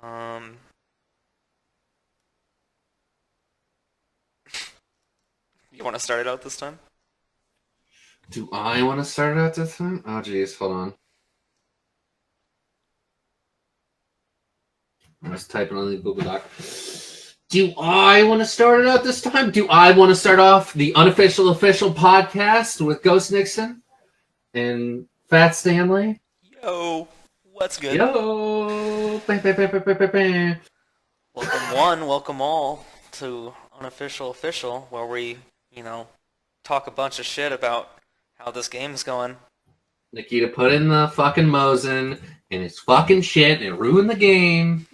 Um, you want to start it out this time? Do I want to start it out this time? Oh, geez, hold on. I was typing on the Google Doc. Do I want to start it out this time? Do I want to start off the unofficial official podcast with GhostNixon and Fat Stanley? Yo, what's good? Yo! Bah, bah, bah, bah, bah, bah, bah. Welcome one, welcome all to Unofficial Official, where we, you know, talk a bunch of shit about how this game's going. Nikita put in the fucking Mosin and it's fucking shit and it ruined the game.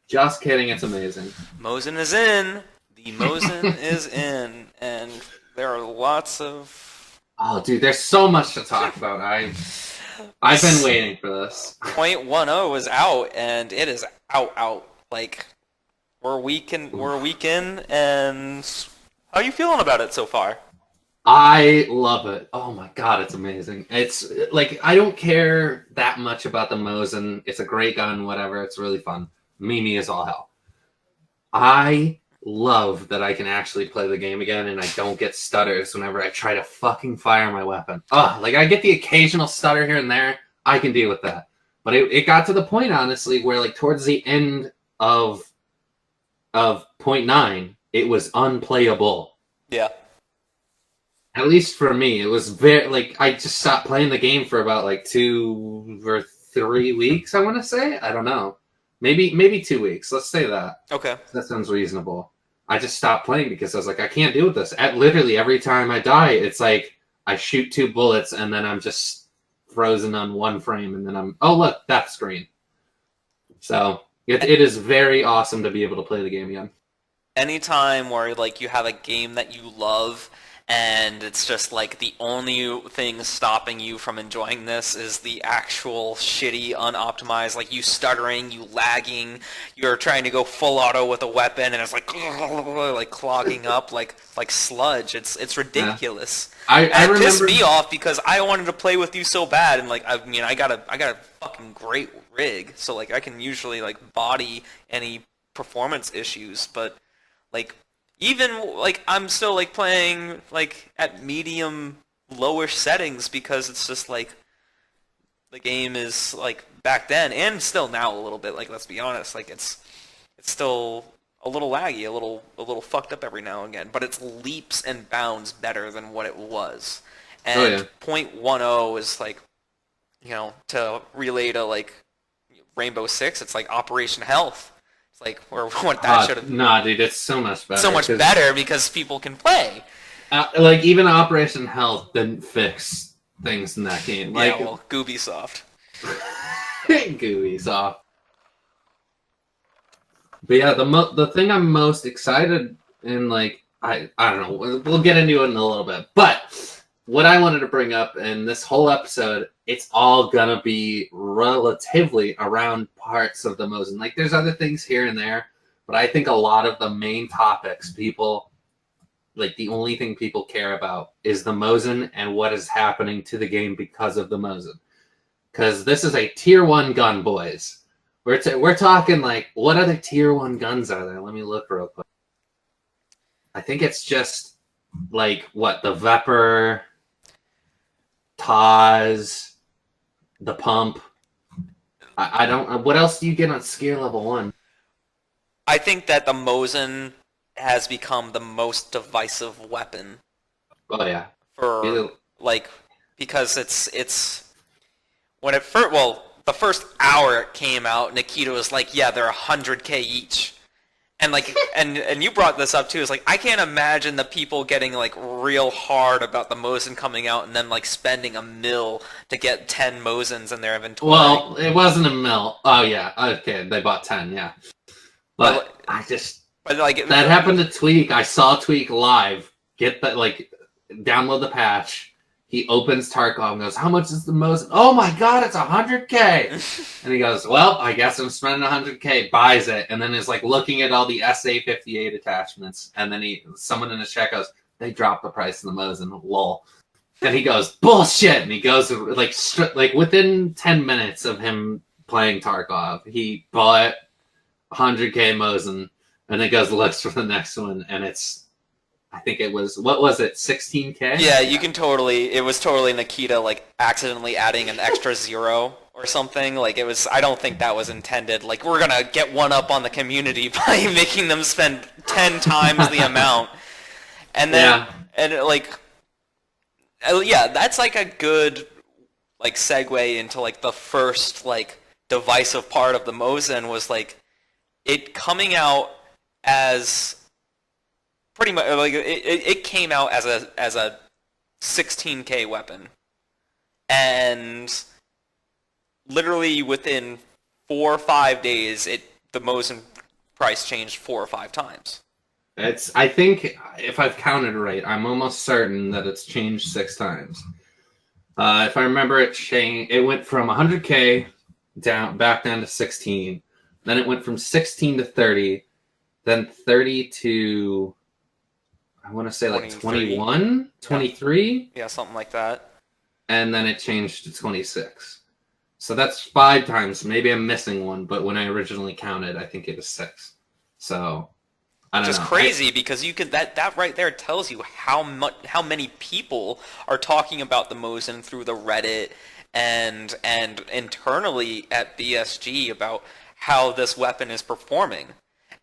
Just kidding, it's amazing. Mosin is in. The Mosin is in, and there are lots of. Oh, dude, there's so much to talk about. I've been waiting for this. 0.10 is out, and it is out. Like, we're a week in, and how are you feeling about it so far? I love it. Oh my god, it's amazing. It's like I don't care that much about the Mosin. It's a great gun, whatever. It's really fun. Mimi is all hell. I love that I can actually play the game again and I don't get stutters whenever I try to fucking fire my weapon. Like I get the occasional stutter here and there. I can deal with that. But it got to the point, honestly, where like towards the end of point 0.9, it was unplayable. Yeah. At least for me, it was very like I just stopped playing the game for about like 2 or 3 weeks. I want to say I don't know, maybe 2 weeks. Let's say that. Okay. That sounds reasonable. I just stopped playing because I was like, I can't deal with this. At literally every time I die, it's like I shoot 2 bullets and then I'm just frozen on 1 frame, and then oh look, death screen. So it is very awesome to be able to play the game again. Anytime where like you have a game that you love and it's just like the only thing stopping you from enjoying this is the actual shitty unoptimized, like you stuttering, you lagging, you're trying to go full auto with a weapon and it's like clogging up like sludge. It's Yeah. ridiculous. I And it pissed remember. me off because I wanted to play with you so bad, and like I mean I got a fucking great rig, so like I can usually like body any performance issues, but like even like I'm still like playing like at medium lowish settings because it's just like the game is like back then and still now a little bit, like let's be honest, like it's still a little laggy, a little fucked up every now and again, but it's leaps and bounds better than what it was. Oh And yeah. 0.10 is like, to relay to like Rainbow Six, it's like Operation Health. It's like or what that should have Nah, dude, it's so much better. so much better because people can play. Like even Operation Health didn't fix things in that game. Yeah, Like well, Ubisoft. gooey soft. But yeah, the thing I'm most excited in, like I don't know. We'll get into it in a little bit. But what I wanted to bring up in this whole episode, it's all gonna be relatively around parts of the Mosin. Like there's other things here and there, but I think a lot of the main topics people like the only thing people care about is the Mosin and what is happening to the game because of the Mosin. Because this is a tier 1 gun, boys. We're talking like, what other tier 1 guns are there? Let me look real quick. I think it's just like what the Vepr, Taz, the Pump. I don't. What else do you get on Scare Level 1? I think that the Mosin has become the most divisive weapon Oh yeah. for Either- like because it's when it first, well, the first hour it came out, Nikita was like, yeah, they're 100K each. And like and you brought this up too. It's like I can't imagine the people getting like real hard about the Mosin coming out and then like spending a mil to get 10 Mosins in their inventory. Well, it wasn't a mill. Oh yeah. Okay, they bought 10. Yeah. But I just but like that happened to Tweak. I saw Tweak live. Get that, like, download the patch. He opens Tarkov and goes, "How much is the most?" Oh my god, it's 100K. And he goes, "Well, I guess I'm spending 100K." Buys it, and then is like looking at all the SA-58 attachments. And then someone in the chat goes, "They dropped the price of the Mosin, lol." And he goes, "Bullshit!" And he goes like within 10 minutes of him playing Tarkov, he bought 100K Mosin, and then goes looks for the next one, and it's, I think it was, what was it, 16K? Yeah, you can totally. It was totally Nikita like accidentally adding an extra zero or something. Like it was. I don't think that was intended. Like we're gonna get one up on the community by making them spend 10 times the amount, and then yeah, that's like a good like segue into like the first like divisive part of the Mosin was like it coming out as pretty much like it came out as a 16K weapon, and literally within 4 or 5 days, the Mosin price changed 4 or 5 times. It's, I think, if I've counted right, I'm almost certain that it's changed 6 times. If I remember, it went from 100K back down to 16. Then it went from 16 to 30, then 30 to, I want to say like 21, 23? Yeah, something like that. And then it changed to 26. So that's 5 times. Maybe I'm missing one, but when I originally counted, I think it was 6. So I don't know. Which is crazy because you could that right there tells you how many people are talking about the Mosin through the Reddit and internally at BSG about how this weapon is performing.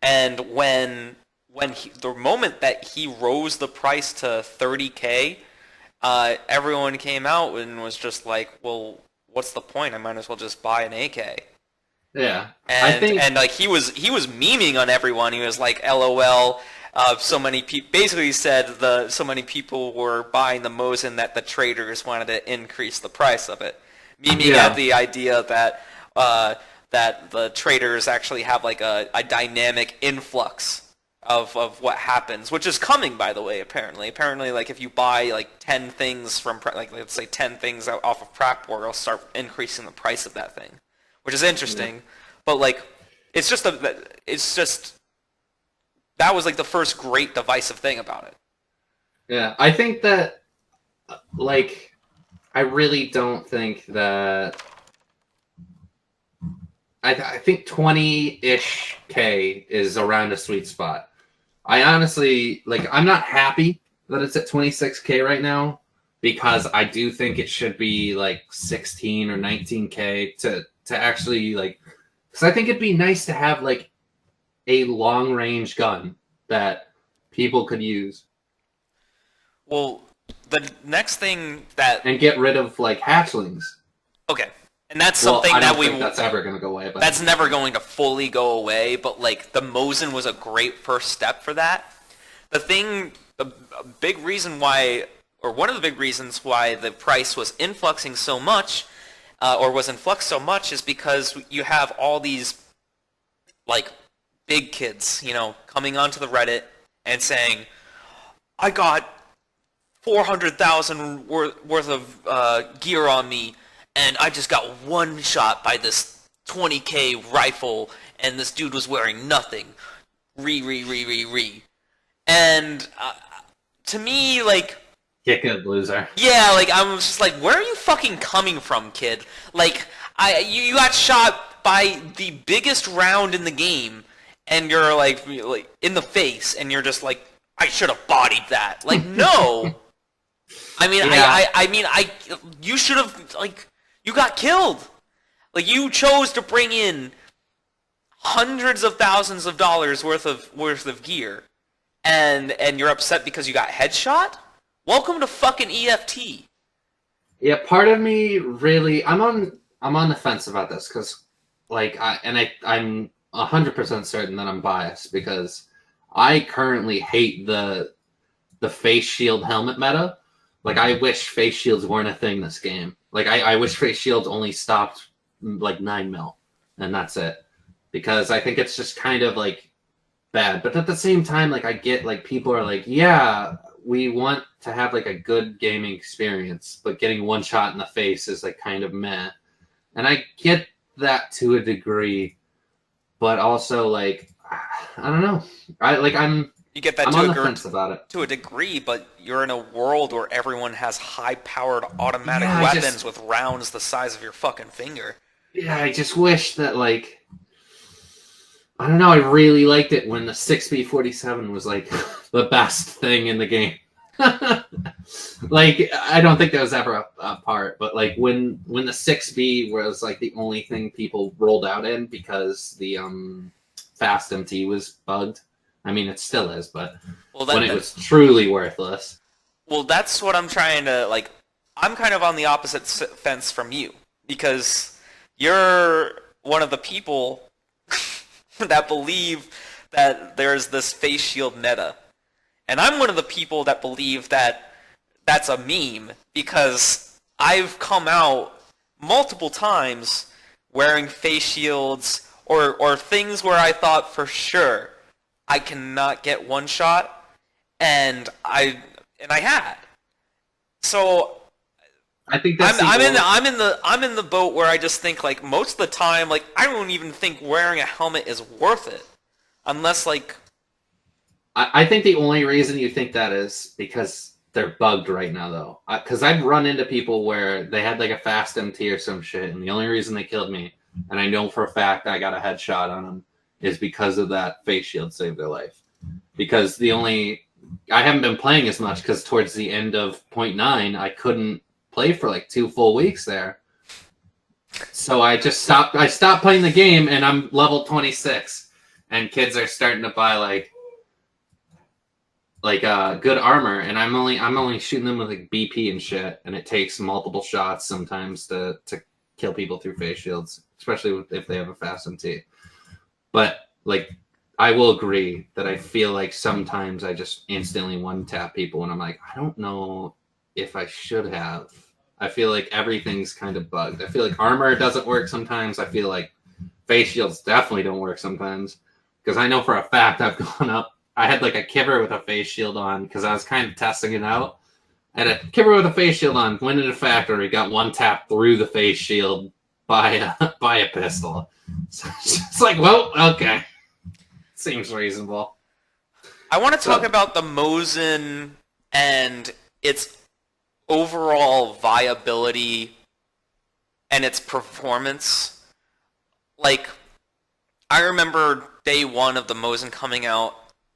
And when the moment that he rose the price to 30K, everyone came out and was just like, well, what's the point? I might as well just buy an AK. Yeah, and like he was memeing on everyone. He was like, LOL. So many people basically said so many people were buying the Mosin that the traders wanted to increase the price of it. Memeing at the idea that that the traders actually have like a dynamic influx of what happens, which is coming, by the way. Apparently, like if you buy like 10 things from like let's say 10 things off of Prapor, it'll start increasing the price of that thing, which is interesting. Yeah. But like, it's just that was like the first great divisive thing about it. Yeah, I think that like I really don't think that. I think 20-ish K is around a sweet spot. I honestly, like, I'm not happy that it's at 26K right now because I do think it should be like 16 or 19K to actually like, because I think it'd be nice to have like a long range gun that people could use. Well, the next thing that and get rid of like hatchlings. Okay. And that's something I don't think that's ever going to go away. But that's never going to fully go away, but like the Mosin was a great first step for that. The big reason why, or one of the big reasons why the price was influxing so much, or was in flux so much, is because you have all these like big kids, you know, coming onto the Reddit and saying, I got 400,000 worth of gear on me, and I just got one shot by this 20K rifle, and this dude was wearing nothing. And to me, like... Kick it, loser. Yeah, like, I was just like, where are you fucking coming from, kid? Like, you got shot by the biggest round in the game, and you're like in the face, and you're just like, I should have bodied that. Like, no! I mean, yeah. You should have, like... You got killed. Like, you chose to bring in hundreds of thousands of dollars worth of gear, and you're upset because you got headshot? Welcome to fucking EFT. Yeah, part of me really, I'm on the fence about this because, like, I'm 100% certain that I'm biased because I currently hate the face shield helmet meta. Like, I wish face shields weren't a thing this game. Like, I wish face shields only stopped, like, 9mm, and that's it. Because I think it's just kind of, like, bad. But at the same time, like, I get, like, people are like, yeah, we want to have, like, a good gaming experience, but getting one shot in the face is, like, kind of meh. And I get that to a degree, but also, like, I don't know. You get that I'm on the fence about it. To a degree, but you're in a world where everyone has high-powered automatic weapons with rounds the size of your fucking finger. Yeah, I just wish that, like... I don't know. I really liked it when the 6B47 was like the best thing in the game. Like, I don't think that was ever a part, but like when the 6B was like the only thing people rolled out in because the fast MT was bugged. I mean, it still is, but Well, when it was truly worthless. well, that's what I'm trying to like. I'm kind of on the opposite fence from you because you're one of the people that believe that there's this face shield meta. And I'm one of the people that believe that that's a meme because I've come out multiple times wearing face shields or things where I thought for sure I cannot get one shot and I had. So I think that's I'm in the boat where I just think like most of the time like I don't even think wearing a helmet is worth it unless like I think the only reason you think that is because they're bugged right now, though. Because I've run into people where they had like a fast MT or some shit, and the only reason they killed me, and I know for a fact I got a headshot on them, is because of that face shield saved their life. Because I haven't been playing as much because towards the end of 0.9, I couldn't play for like 2 full weeks there. So I just stopped. I stopped playing the game, and I'm level 26, and kids are starting to buy like good armor, and I'm only shooting them with like BP and shit, and it takes multiple shots sometimes to kill people through face shields, especially if they have a fast MT. But like, I will agree that I feel like sometimes I just instantly one tap people, and I'm like, I don't know if I should have. I feel like everything's kind of bugged. I feel like armor doesn't work sometimes. I feel like face shields definitely don't work sometimes because I know for a fact I've gone up. I had like a kiver with a face shield on because I was kind of testing it out. I had a kiver with a face shield on, went into factory, got one tap through the face shield by a pistol. So it's like, well, okay. Seems reasonable. I want to talk about the Mosin and its overall viability and its performance. Like, I remember day one of the Mosin coming out,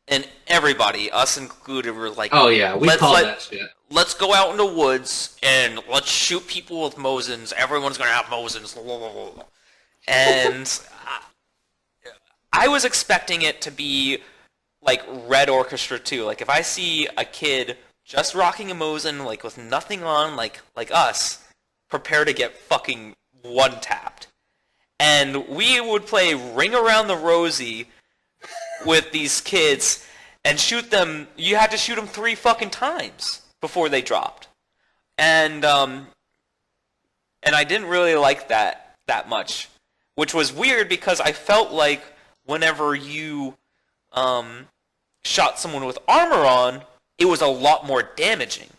and everybody, us included, were like, "Oh yeah, we call that shit. Let's go out in the woods and let's shoot people with Mosins. Everyone's gonna have Mosins." And I was expecting it to be like Red Orchestra 2. Like if I see a kid just rocking a Mosin, like with nothing on, like us, prepare to get fucking one tapped. And we would play Ring Around the Rosie with these kids and shoot them. You had to shoot them 3 fucking times before they dropped. And I didn't really like that much, which was weird because I felt like whenever you shot someone with armor on, it was a lot more damaging.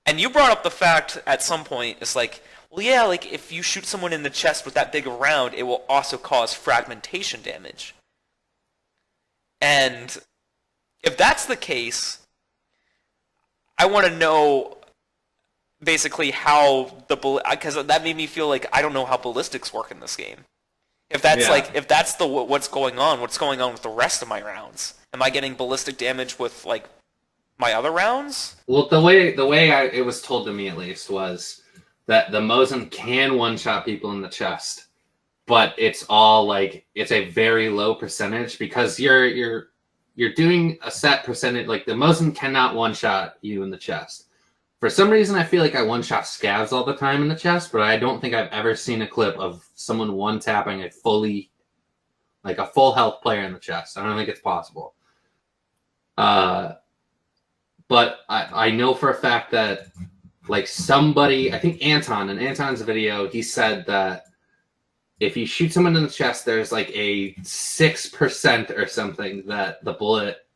And you brought up the fact at some point, it's like, well, yeah, like if you shoot someone in the chest with that big a round, it will also cause fragmentation damage. And if that's the case, I want to know basically how because that made me feel like I don't know how ballistics work in this game. If that's if that's what's going on with the rest of my rounds? Am I getting ballistic damage with like my other rounds? Well, the way it was told to me at least was that the Mosin can one-shot people in the chest, but it's all like it's a very low percentage because you're doing a set percentage. Like the Mosin cannot one-shot you in the chest. For some reason, I feel like I one-shot scavs all the time in the chest, but I don't think I've ever seen a clip of someone one-tapping a full health player in the chest. I don't think it's possible. But I know for a fact that like somebody, I think Anton, in Anton's video, he said that if you shoot someone in the chest, there's like a 6% or something that the bullet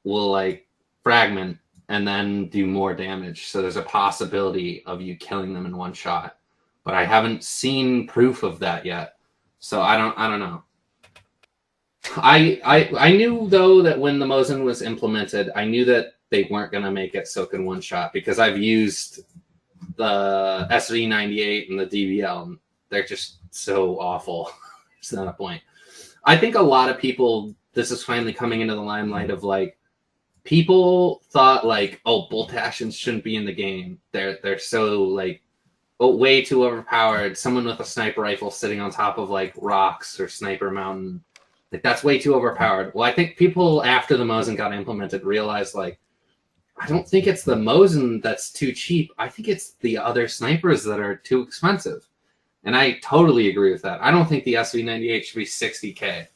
will like fragment and then do more damage. So there's a possibility of you killing them in one shot. But I haven't seen proof of that yet. So I don't know. I knew though that when the Mosin was implemented, I knew that they weren't gonna make it so it can one shot because I've used the SV98 and the DVL and they're just so awful. It's not a point. I think a lot of people, this is finally coming into the limelight of like, people thought like, oh, bolt actions shouldn't be in the game. They're so like, oh, way too overpowered. Someone with a sniper rifle sitting on top of like rocks or Sniper Mountain, like that's way too overpowered. Well, I think people after the Mosin got implemented realized like, I don't think it's the Mosin that's too cheap. I think it's the other snipers that are too expensive. And I totally agree with that. I don't think the SV98 should be 60K,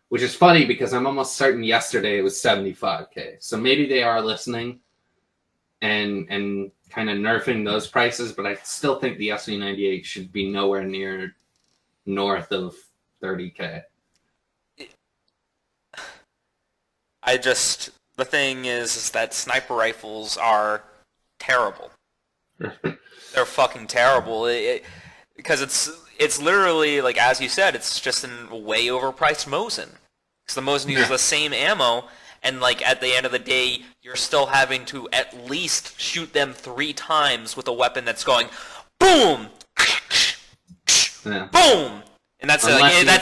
which is funny because I'm almost certain yesterday it was 75K. So maybe they are listening and kind of nerfing those prices, but I still think the SV98 should be nowhere near north of 30K. The thing is that sniper rifles are terrible. They're fucking terrible. Because it's literally, like, as you said, it's just a way overpriced Mosin. Because the Mosin uses the same ammo, and, like, at the end of the day, you're still having to at least shoot them 3 times with a weapon that's going boom, boom, and that's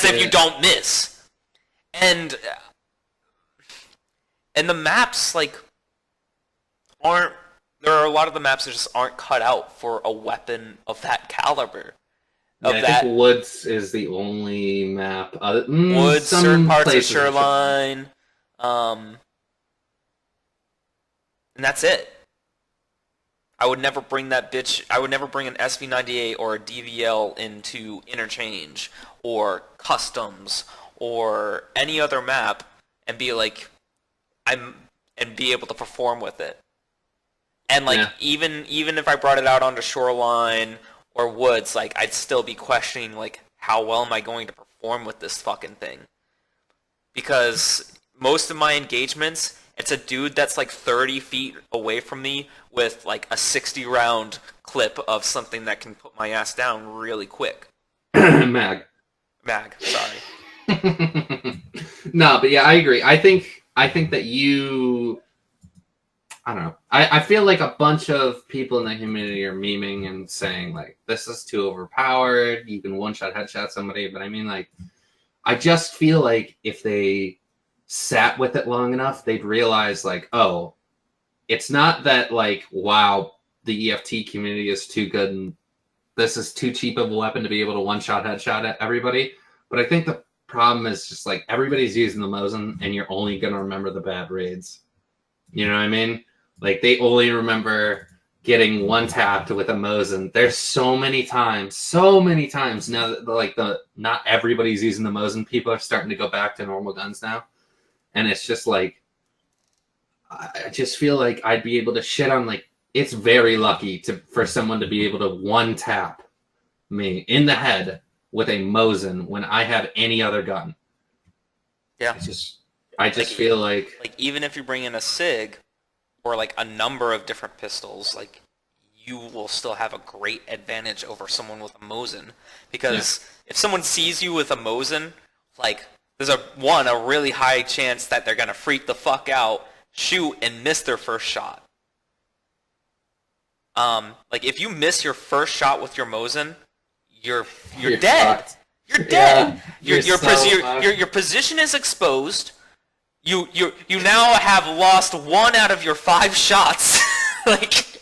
if you don't miss. And the maps, like, there are a lot of the maps that just aren't cut out for a weapon of that caliber. I think Woods is the only map. Woods, certain parts of Shoreline, and that's it. I would never bring that bitch. I would never bring an SV98 or a DVL into Interchange or Customs or any other map and be like, and be able to perform with it. And like even if I brought it out onto Shoreline or Woods, like I'd still be questioning like how well am I going to perform with this fucking thing? Because most of my engagements, it's a dude that's like 30 feet away from me with like a 60-round clip of something that can put my ass down really quick. Mag, sorry. No, but yeah, I agree. I think that I don't know. I feel like a bunch of people in the community are memeing and saying, like, this is too overpowered. You can one-shot headshot somebody. But I mean, like, I just feel like if they sat with it long enough, they'd realize, like, oh, it's not that, like, wow, the EFT community is too good and this is too cheap of a weapon to be able to one-shot headshot at everybody. But I think the problem is just, like, everybody's using the Mosin and you're only going to remember the bad raids. You know what I mean? Like, they only remember getting one-tapped with a Mosin. There's so many times now that, like, not everybody's using the Mosin. People are starting to go back to normal guns now. And it's just, like, I just feel like I'd be able to shit on, like, it's very lucky for someone to be able to one-tap me in the head with a Mosin when I have any other gun. Yeah. I just feel like even if you bring in a SIG or like a number of different pistols, like you will still have a great advantage over someone with a Mosin, because if someone sees you with a Mosin, like there's a really high chance that they're gonna freak the fuck out, shoot, and miss their first shot. Like if you miss your first shot with your Mosin, you're dead. Fucked. You're dead. Yeah, your position is exposed. You now have lost 1 out of your 5 shots, like,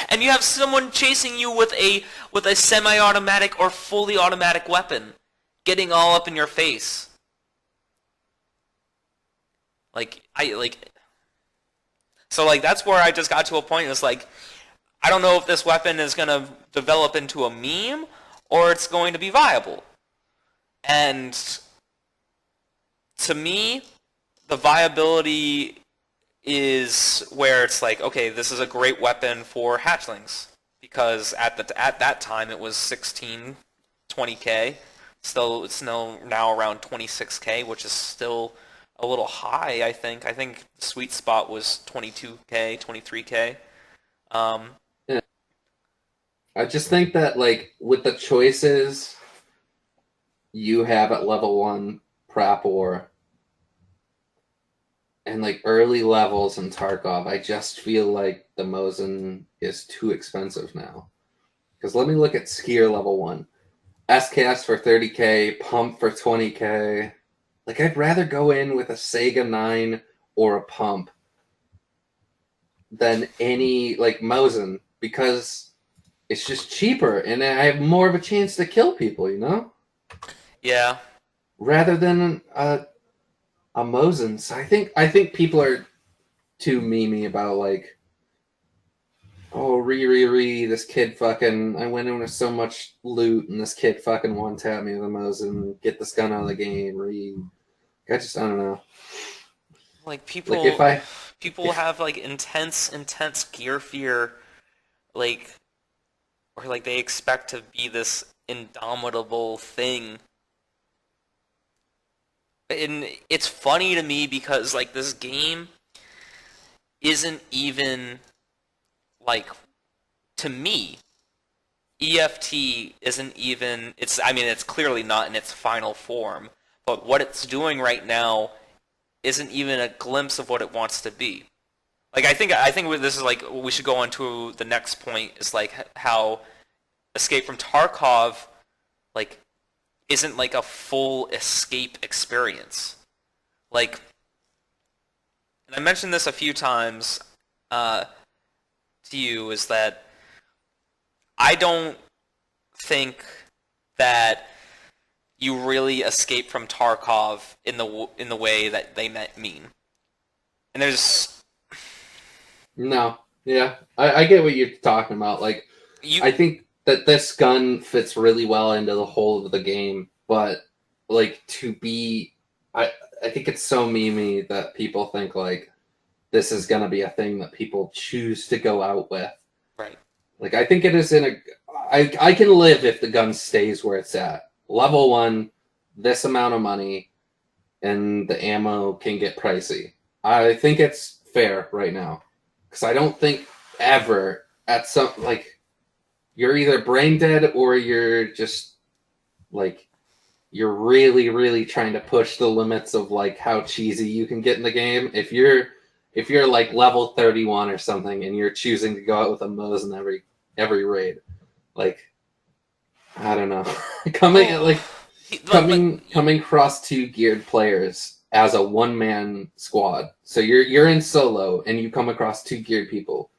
and you have someone chasing you with a semi-automatic or fully automatic weapon, getting all up in your face. So that's where I just got to a point. It's like, I don't know if this weapon is gonna develop into a meme or it's going to be viable. And to me, the viability is where it's like, okay, this is a great weapon for hatchlings, because at that time it was 16, 20K. It's now around 26K, which is still a little high. I think the sweet spot was 22K, 23K. Yeah. I just think that, like, with the choices you have at level 1 Prapor and like early levels in Tarkov, I just feel like the Mosin is too expensive now. Because let me look at Skier level 1. SKS for 30K, Pump for 20K. Like, I'd rather go in with a Sega 9 or a pump than any, like, Mosin, because it's just cheaper, and I have more of a chance to kill people, you know? Yeah. Rather than a Mosin. So I think people are too memey about, like, oh, this kid fucking, I went in with so much loot, and this kid fucking one-tapped me with a Mosin, get this gun out of the game, I don't know. Like Like, people if, have like intense gear fear, like, or like they expect to be this indomitable thing. And it's funny to me because like this game isn't even like, to me, EFT isn't even, it's, I mean, it's clearly not in its final form, but what it's doing right now isn't even a glimpse of what it wants to be. Like, I think this is like, we should go on to the next point, is like how Escape from Tarkov like isn't like a full escape experience. Like, and I mentioned this a few times uh, to you, is that I don't think that you really escape from Tarkov in the way that they mean. And there's no, yeah, I get what you're talking about. Like, you I think that this gun fits really well into the whole of the game, but like I I think it's so memey that people think like this is gonna be a thing that people choose to go out with. right. Like, I think it is in a. I can live if the gun stays where it's at. Level 1, this amount of money, and the ammo can get pricey. I think it's fair right now. Because I don't think ever at some. Like, you're either brain dead or you're just. Like, you're really, really trying to push the limits of, like, how cheesy you can get in the game. If you're like level 31 or something and you're choosing to go out with a Mosin every raid, like, I don't know. coming Oh, like like coming across two geared players as a one man squad. So you're in solo and you come across two geared people.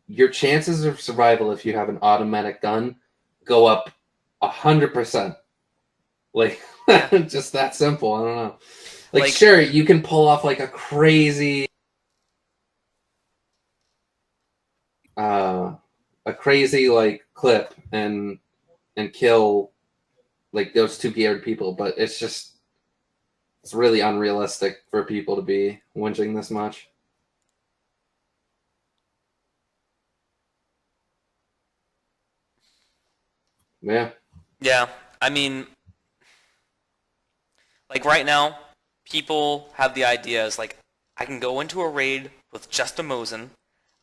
Your chances of survival if you have an automatic gun go up 100%. Like, yeah, just that simple. I don't know. Like, like sure, you can pull off like uh, a crazy like clip and kill like those two geared people, but it's really unrealistic for people to be whinging this much. Yeah, yeah. I mean, like right now, people have the ideas like, I can go into a raid with just a Mosin,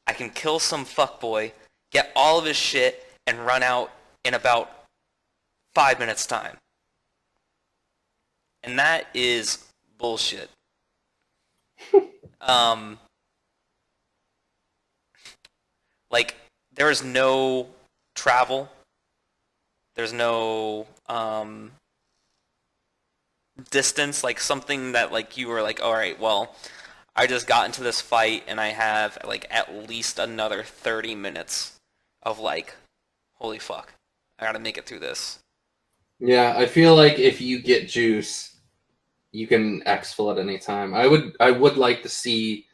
I can kill some fuckboy, get all of his shit, and run out in about 5 minutes time. And that is bullshit. Um, like, there is no travel. There's no distance, like something that like you were like, all right, well, I just got into this fight and I have like at least another 30 minutes of like, holy fuck, I gotta make it through this. yeah. I feel like if you get juice, you can exfil at any time. I would like to see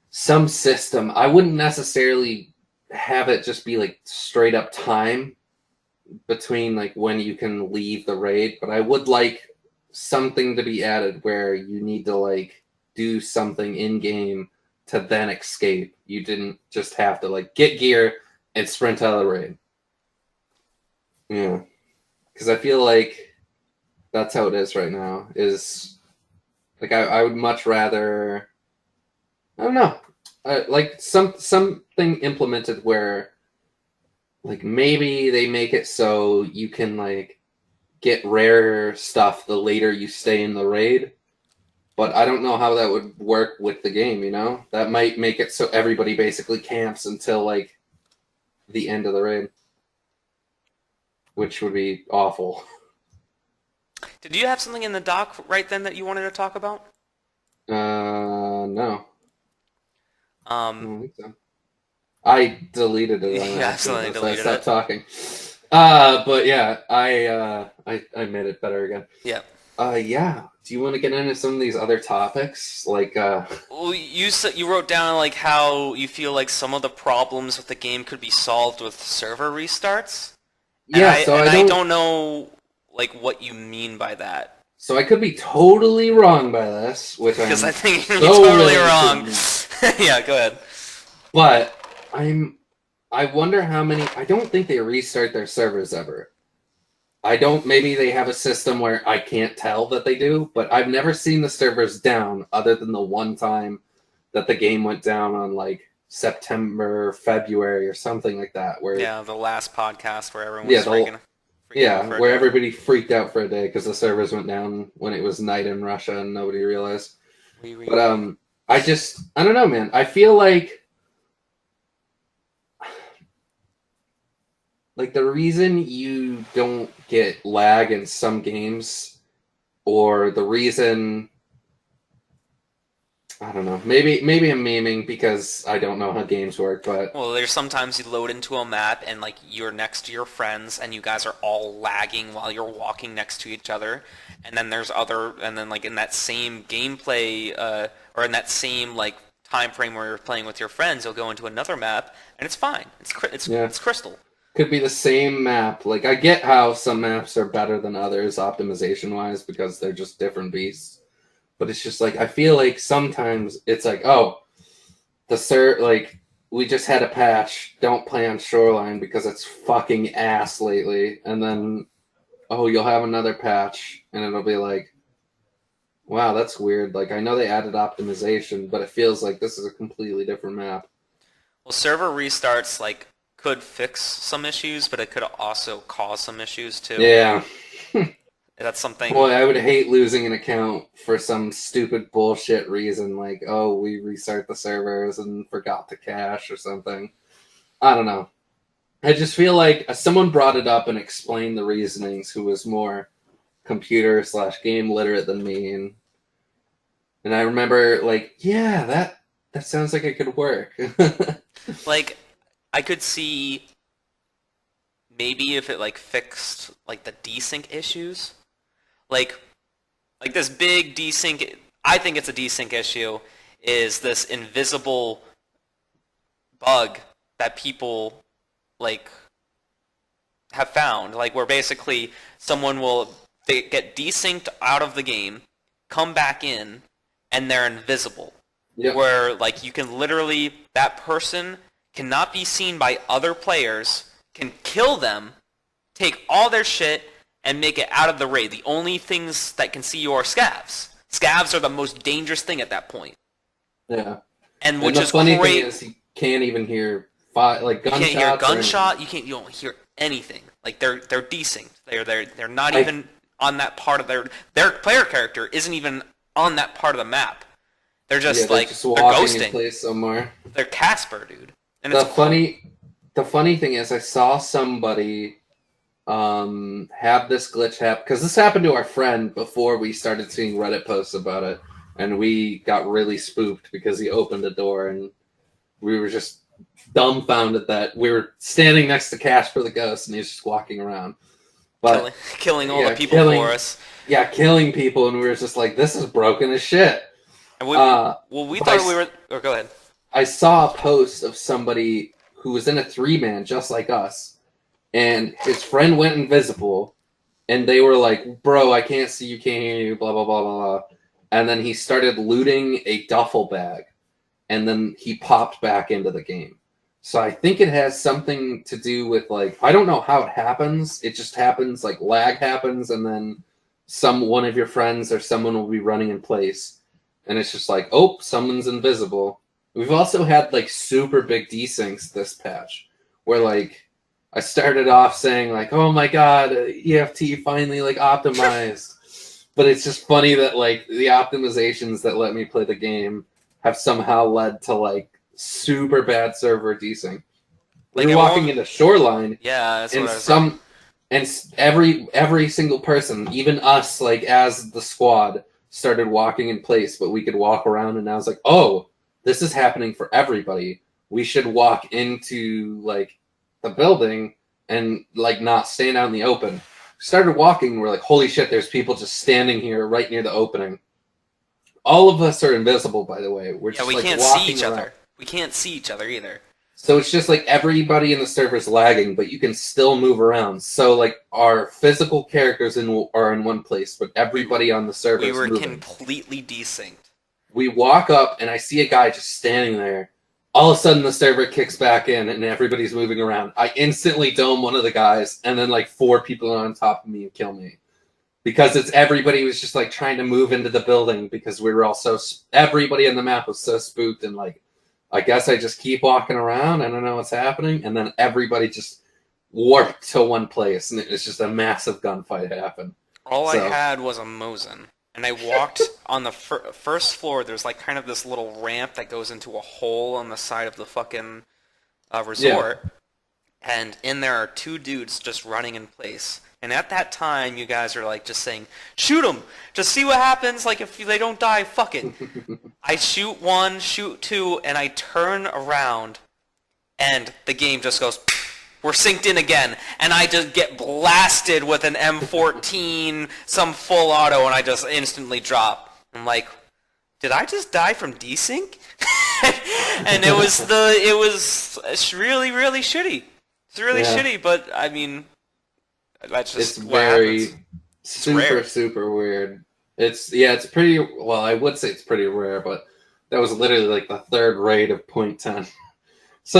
some system. I wouldn't necessarily have it just be like straight up time between like when you can leave the raid, but I would like something to be added where you need to like do something in game to then escape. You didn't just have to like get gear and sprint out of the raid. Yeah, because I feel like that's how it is right now. Is like I would much rather, I don't know, like something implemented where like maybe they make it so you can like get rare stuff the later you stay in the raid. But I don't know how that would work with the game, you know? That might make it so everybody basically camps until like the end of the raid, which would be awful. Did you have something in the doc right then that you wanted to talk about? No. I Um, don't think so. I deleted it on yeah, accident, accidentally so I deleted stopped it. talking. But yeah, I made it better again. Yeah. Yeah. Do you want to get into some of these other topics? Like, Well, you wrote down like how you feel like some of the problems with the game could be solved with server restarts, and yeah. I don't know like what you mean by that. So I could be totally wrong by this, which Because I I'm think you're gonna be so totally willing to wrong. admit. Yeah, go ahead. But I wonder how many. I don't think they restart their servers ever. I don't. Maybe they have a system where I can't tell that they do, but I've never seen the servers down other than the one time that the game went down on like September, February, or something like that. Where Yeah, the last podcast where everyone yeah, was freaking out for a where day. everybody freaked out for a day because the servers went down when it was night in Russia and nobody realized. Wee, wee, But wee. I don't know, man. I feel like the reason you don't get lag in some games, or the reason I don't know. Maybe I'm memeing because I don't know how games work, but Well, there's sometimes you load into a map and like you're next to your friends and you guys are all lagging while you're walking next to each other, and then and then like in that same gameplay or in that same like time frame where you're playing with your friends, you'll go into another map and it's fine. yeah, It's crystal. could be the same map. Like I get how some maps are better than others optimization wise because they're just different beasts. But it's just like I feel like sometimes it's like, oh, like we just had a patch. Don't play on Shoreline because it's fucking ass lately. And then oh, you'll have another patch, and it'll be like, wow, that's weird. Like I know they added optimization, but it feels like this is a completely different map. Well, server restarts like could fix some issues, but it could also cause some issues too. Yeah. That's something. Boy, I would hate losing an account for some stupid bullshit reason, like, oh, we restart the servers and forgot to cache or something. I don't know. I just feel like someone brought it up and explained the reasonings who was more computer/game literate than me, and I remember like, yeah, that sounds like it could work. Like, I could see maybe if it like fixed like the desync issues, like this big desync. I think it's a desync issue. Is this invisible bug that people like have found, like where basically someone will they get desynced out of the game, come back in, and they're invisible. Yep. Where like you can literally that person cannot be seen by other players, can kill them, take all their shit, and make it out of the raid. The only things that can see you are scavs. Scavs are the most dangerous thing at that point. Yeah. And And which the is funny thing great. is, you can't even hear like You gunshots. can't hear or gunshot. anything. You don't hear anything. Like they're desynced. They're not I even on that part of their player character isn't even on that part of the map. They're yeah, just they're like just they're walking in ghosting. place somewhere. They're Casper, dude. And The it's funny thing is, I saw somebody have this glitch happen because this happened to our friend before we started seeing Reddit posts about it, and we got really spooked because he opened the door and we were just dumbfounded that we were standing next to Casper the ghost and he's just walking around. But killing all yeah, the people for us. yeah, killing people, and we were just like, this is broken as shit. And we But thought we were. Or go ahead. I saw a post of somebody who was in a 3-man just like us, and his friend went invisible, and they were like, bro, I can't see you, can't hear you, blah, blah, blah, blah, blah. And then he started looting a duffel bag, and then he popped back into the game. So I think it has something to do with, like, I don't know how it happens. It just happens, like, lag happens, and then one of your friends or someone will be running in place. And it's just like, oh, someone's invisible. We've also had, like, super big desyncs this patch, where, like, I started off saying, like, oh my god, EFT finally, like, optimized. But it's just funny that, like, the optimizations that let me play the game have somehow led to, like, super bad server desync. Like You're walking into Shoreline, Yeah, that's and what I was. And every single person, even us, like as the squad, started walking in place, but we could walk around, and I was like, oh, this is happening for everybody. We should walk into like the building and like not stand out in the open. We started walking, we're like, holy shit, there's people just standing here right near the opening. All of us are invisible, by the way. We're Yeah, just we like can't walking see each around. other. We can't see each other either. So it's just like everybody in the server's lagging, but you can still move around. So like our physical characters are in one place, but everybody on the server We is were moving. completely desynced. We walk up, and I see a guy just standing there. All of a sudden, the server kicks back in, and everybody's moving around. I instantly dome one of the guys, and then like 4 people are on top of me and kill me. Because it's everybody was just like trying to move into the building because we were all so everybody on the map was so spooked, and like I guess I just keep walking around. I don't know what's happening, and then everybody just warped to one place, and it was just a massive gunfight happened. All I So had was a Mosin, and I walked on the first floor. There's like kind of this little ramp that goes into a hole on the side of the fucking resort, and in there are 2 dudes just running in place. And at that time, you guys are like just saying, shoot them! Just see what happens, like if they don't die, fuck it. I shoot 1, shoot 2, and I turn around, and the game just goes, we're synced in again, and I just get blasted with an M14, some full auto, and I just instantly drop. I'm like, did I just die from desync? And it was really, really shitty. It's really shitty, but I mean, that's just it's what very happens. super weird. It's pretty well. I would say it's pretty rare, but that was literally like the 3rd raid of .10. So,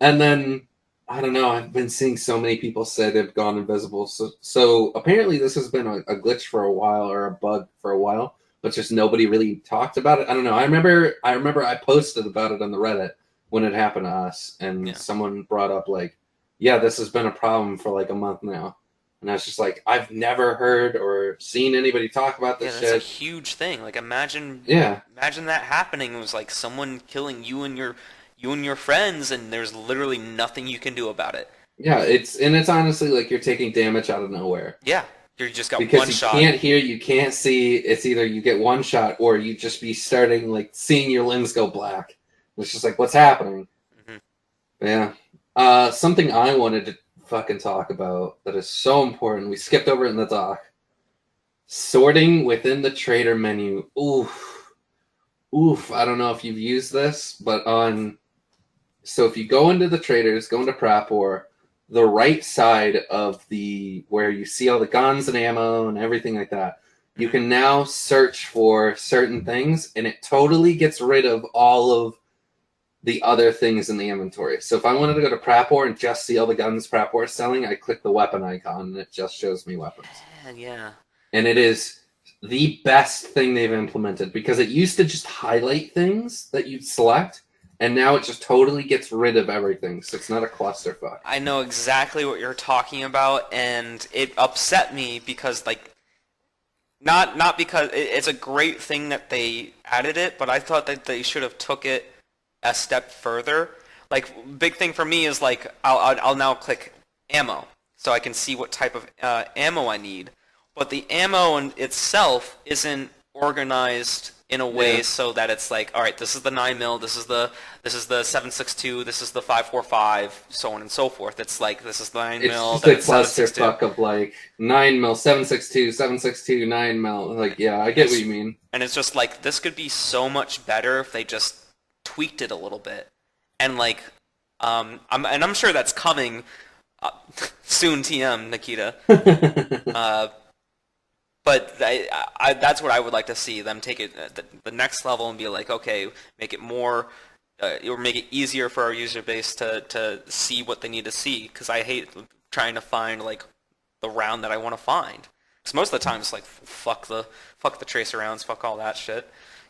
and then I don't know. I've been seeing so many people say they've gone invisible. So apparently this has been a glitch for a while, or a bug for a while, but just nobody really talked about it. I don't know. I remember I posted about it on the Reddit when it happened to us, and someone brought up like, yeah, this has been a problem for like a month now. And I was just like, I've never heard or seen anybody talk about this that's shit. a huge thing. Like imagine that happening. It was like someone killing you and your friends, and there's literally nothing you can do about it. Yeah, it's honestly like you're taking damage out of nowhere. Yeah, you just got because one shot. You can't hear, you can't see. It's either you get one shot or you just be starting like seeing your limbs go black. It's just like, what's happening? Yeah. Something I wanted to fucking talk about that is so important. We skipped over it in the doc. Sorting within the trader menu. Oof. I don't know if you've used this, but so if you go into the traders, go into Prapor, the right side of the where you see all the guns and ammo and everything like that, you can now search for certain things, and it totally gets rid of all of the other things in the inventory. So if I wanted to go to Prapor and just see all the guns Prapor is selling, I click the weapon icon, and it just shows me weapons. Yeah. And it is the best thing they've implemented, because it used to just highlight things that you'd select, and now it just totally gets rid of everything, so it's not a clusterfuck. I know exactly what you're talking about, and it upset me because, like, not because it's a great thing that they added it, but I thought that they should have took it a step further. Like, big thing for me is like I'll now click ammo, so I can see what type of ammo I need. But the ammo in itself isn't organized in a way so that it's like, all right, this is the 9mm, this is the 7.62, this is the 5.45, so on and so forth. It's like, this is the 9mm, it's just a clusterfuck of like 9mm, 7.62, 7.62, 9mm. Like, yeah, I get what you mean. And it's just like, this could be so much better if they just tweaked it a little bit. And like, I'm sure that's coming soon, TM, Nikita. But that's what I would like to see, them take it the next level and be like, okay, make it more, or make it easier for our user base to see what they need to see. Because I hate trying to find like the round that I want to find. Because most of the time it's like, fuck the tracer rounds, fuck all that shit.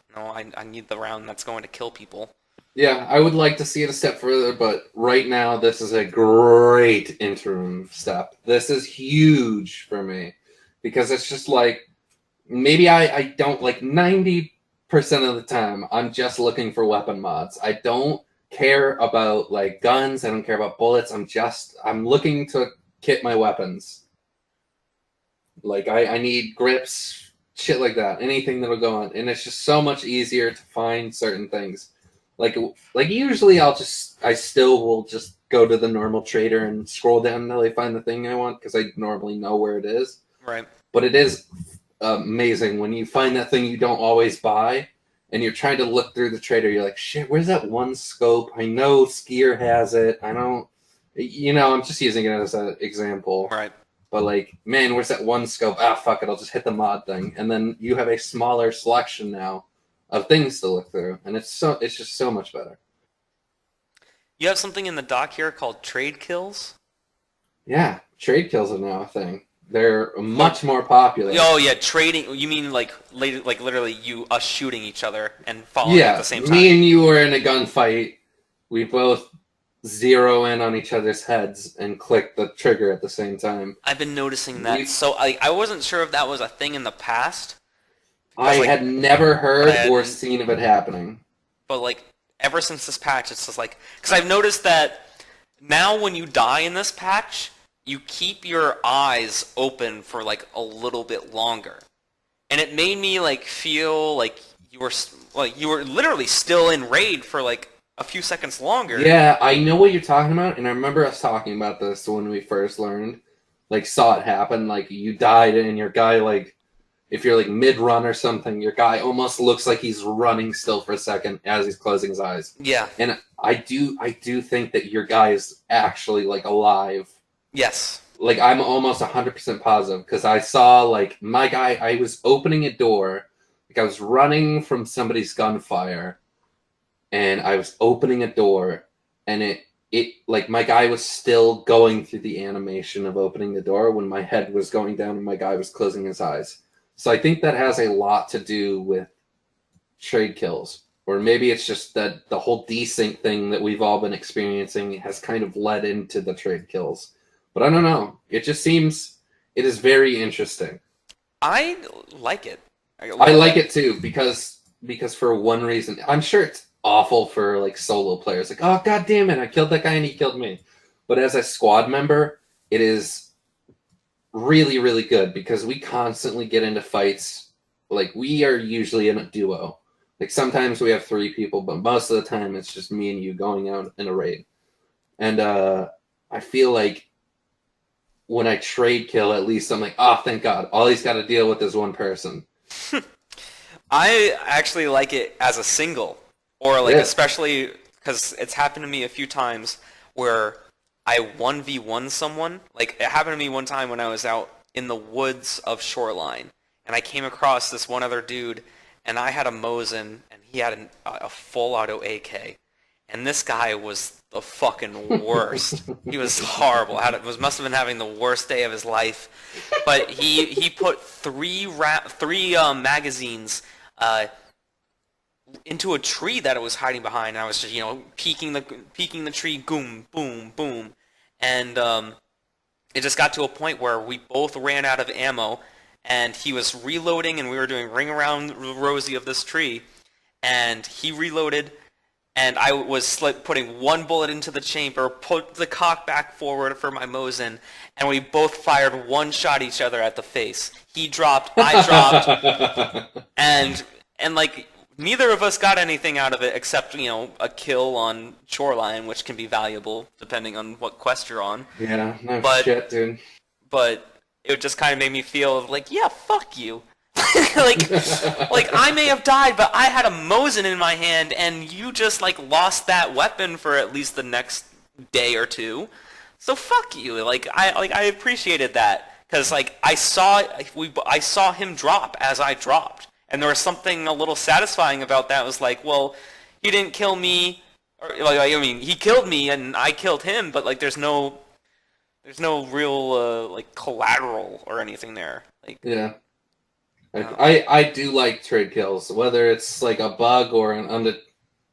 You know, I need the round that's going to kill people. Yeah, I would like to see it a step further, but right now this is a great interim step. This is huge for me. Because it's just like, maybe I don't, like 90% of the time, I'm just looking for weapon mods. I don't care about like guns. I don't care about bullets. I'm looking to kit my weapons. Like, I need grips, shit like that. Anything that'll go on. And it's just so much easier to find certain things. Like usually I still will just go to the normal trader and scroll down until I find the thing I want, because I normally know where it is. Right. But it is amazing when you find that thing you don't always buy, and you're trying to look through the trader. You're like, shit, where's that one scope? I know Skier has it. I don't, I'm just using it as an example. Right. But like, man, where's that one scope? Ah, fuck it, I'll just hit the mod thing, and then you have a smaller selection now of things to look through, and it's just so much better. You have something in the dock here called trade kills? Yeah, trade kills are now a thing. They're much more popular. Oh yeah, trading. You mean like literally us shooting each other and following at the same time? Me and you were in a gunfight. We both zero in on each other's heads and click the trigger at the same time. I've been noticing that. So I wasn't sure if that was a thing in the past. I had never heard or seen of it happening. But like ever since this patch, it's just like, because I've noticed that now when you die in this patch, you keep your eyes open for like a little bit longer, and it made me like feel like you were literally still in raid for like a few seconds longer. Yeah, I know what you're talking about, and I remember us talking about this when we first learned, like saw it happen. Like you died, and your guy, like if you're like mid run or something, your guy almost looks like he's running still for a second as he's closing his eyes. Yeah, and I do think that your guy is actually like alive. Yes. Like, I'm almost 100% positive, because I saw, like, my guy, I was opening a door, like, I was running from somebody's gunfire, and I was opening a door, and it like, my guy was still going through the animation of opening the door when my head was going down and my guy was closing his eyes. So I think that has a lot to do with trade kills. Or maybe it's just that the whole desync thing that we've all been experiencing has kind of led into the trade kills. But I don't know. It just seems it is very interesting. I like it. I like it too, because for one reason, I'm sure it's awful for like solo players. Like, oh god damn it, I killed that guy and he killed me. But as a squad member, it is really, really good, because we constantly get into fights. Like, we are usually in a duo. Like, sometimes we have 3 people, but most of the time it's just me and you going out in a raid. And I feel like when I trade kill, at least I'm like, oh, thank God. All he's got to deal with is one person. I actually like it as a single. Or, like, especially because it's happened to me a few times where I 1v1 someone. Like, it happened to me one time when I was out in the woods of Shoreline, and I came across this one other dude, and I had a Mosin, and he had a full auto AK. And this guy was the fucking worst. He was horrible. Must have been having the worst day of his life. But he put three magazines into a tree that it was hiding behind. And I was just peeking the tree, boom, boom, boom, and it just got to a point where we both ran out of ammo, and he was reloading, and we were doing ring around Rosie of this tree, and he reloaded. And I was putting one bullet into the chamber, put the cock back forward for my Mosin, and we both fired one shot each other at the face. He dropped, I dropped, and like neither of us got anything out of it except a kill on Shoreline, which can be valuable depending on what quest you're on. Yeah, no shit, dude. But it just kind of made me feel like, yeah, fuck you. like I may have died, but I had a Mosin in my hand, and you just like lost that weapon for at least the next day or two. So fuck you. I appreciated that, because like I saw him drop as I dropped, and there was something a little satisfying about that. It was like, well, he didn't kill me, or he killed me and I killed him, but like there's no real like collateral or anything there. Like, yeah. I do like trade kills, whether it's like a bug or an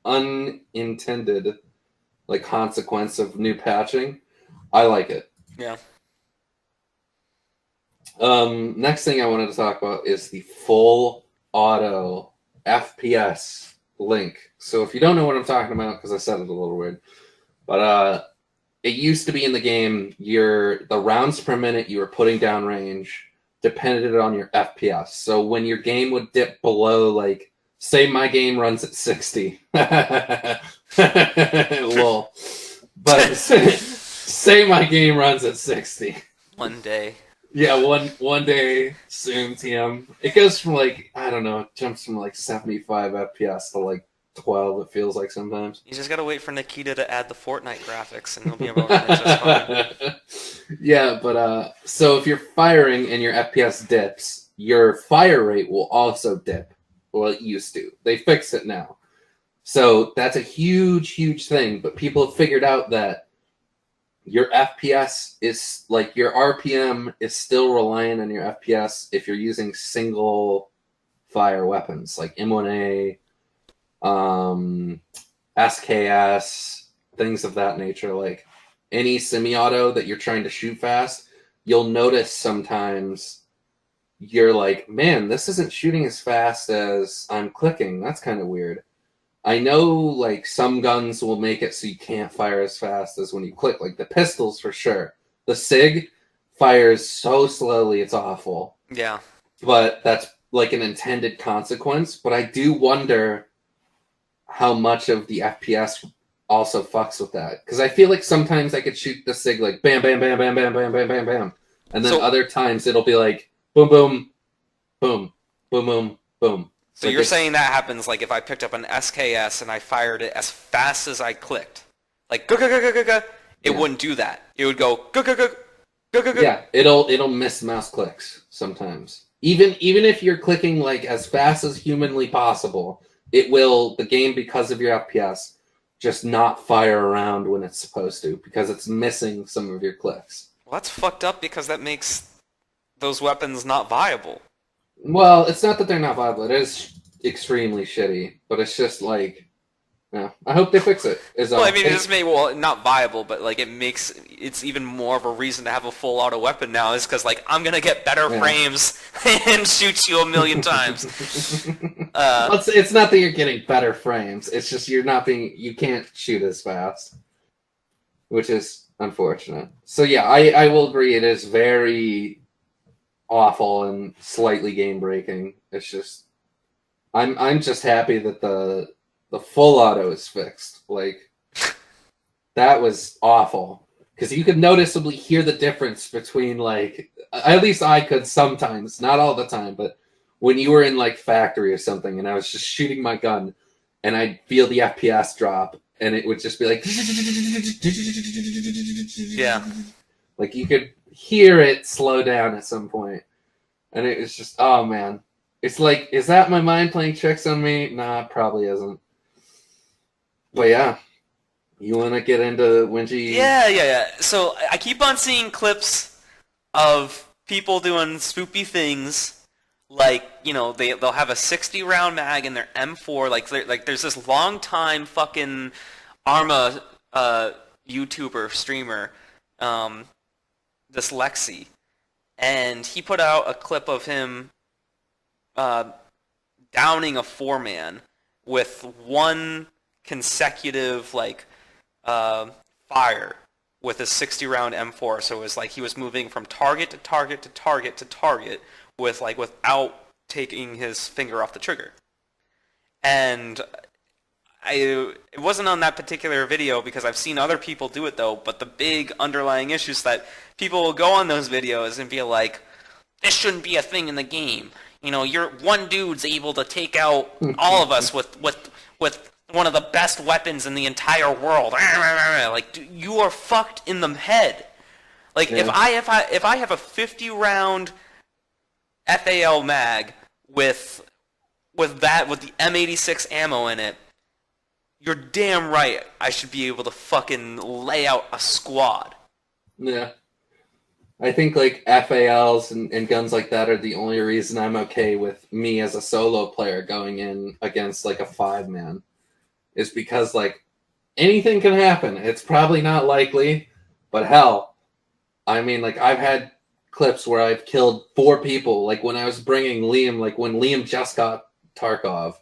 unintended like consequence of new patching. I like it. Yeah. Next thing I wanted to talk about is the full auto FPS link. So if you don't know what I'm talking about, because I said it a little weird, but it used to be in the game, the rounds per minute you were putting down range depended on your FPS. So when your game would dip below, like, say my game runs at 60. Lol. But say my game runs at 60. One day. Yeah, one day soon, TM. It goes from like, I don't know, it jumps from like 75 FPS to like 12, it feels like sometimes. You just gotta wait for Nikita to add the Fortnite graphics and you'll be able to run it just fine. Yeah, but so if you're firing and your FPS dips, your fire rate will also dip. Well, it used to. They fixed it now. So that's a huge, huge thing. But people have figured out that your FPS is, like, your RPM is still reliant on your FPS if you're using single fire weapons, like M1A, SKS, things of that nature. Like, any semi-auto that you're trying to shoot fast, you'll notice sometimes you're like, man, this isn't shooting as fast as I'm clicking. That's kind of weird. I know, like, some guns will make it so you can't fire as fast as when you click, like the pistols for sure. The SIG fires so slowly, it's awful. Yeah. But that's like an intended consequence. But I do wonder how much of the FPS also fucks with that. Because I feel like sometimes I could shoot the SIG like bam, bam, bam, bam, bam, bam, bam, bam, bam. And then other times it'll be like boom, boom, boom, boom, boom, boom. So you're saying that happens like if I picked up an SKS and I fired it as fast as I clicked. Like go go go go go go. It wouldn't do that. It would go go go go go go go. Yeah, it'll miss mouse clicks sometimes. Even if you're clicking like as fast as humanly possible, it will, the game, because of your FPS, just not fire around when it's supposed to because it's missing some of your clicks. Well, that's fucked up because that makes those weapons not viable. Well, it's not that they're not viable. It is extremely shitty, but it's just like, yeah. I hope they fix it. Well, I mean, it just made, well, not viable, but like it's even more of a reason to have a full auto weapon now, is because like I'm gonna get better frames and shoot you a million times. It's not that you're getting better frames. It's just you can't shoot as fast, which is unfortunate. So yeah, I will agree. It is very awful and slightly game breaking. It's just, I'm just happy that the full auto is fixed. Like, that was awful because you could noticeably hear the difference between, like, at least I could sometimes, not all the time, but when you were in like factory or something and I was just shooting my gun and I'd feel the FPS drop and it would just be like, yeah, like you could hear it slow down at some point. And it was just, oh man. It's like, is that my mind playing tricks on me? Nah, it probably isn't. But yeah. You want to get into Wingy? Yeah. So I keep on seeing clips of people doing spoopy things. Like, you know, they'll have a 60-round mag in their M4. Like there's this long-time fucking Arma YouTuber, streamer, this Lexi. And he put out a clip of him downing a 4-man with one consecutive like fire with a 60-round M4. So it was like he was moving from target to target to target to target with like without taking his finger off the trigger. And it wasn't on that particular video because I've seen other people do it though, but the big underlying issue is that people will go on those videos and be like, this shouldn't be a thing in the game. You know, one dude's able to take out all of us with one of the best weapons in the entire world. Like, you are fucked in the head. Like, if I have a 50-round FAL mag with the M86 ammo in it, you're damn right I should be able to fucking lay out a squad. Yeah. I think like FALs and guns like that are the only reason I'm okay with me as a solo player going in against like a 5-man. Is because like anything can happen. It's probably not likely, but hell, I mean, like I've had clips where I've killed 4 people. Like when I was bringing Liam, like when Liam just got Tarkov,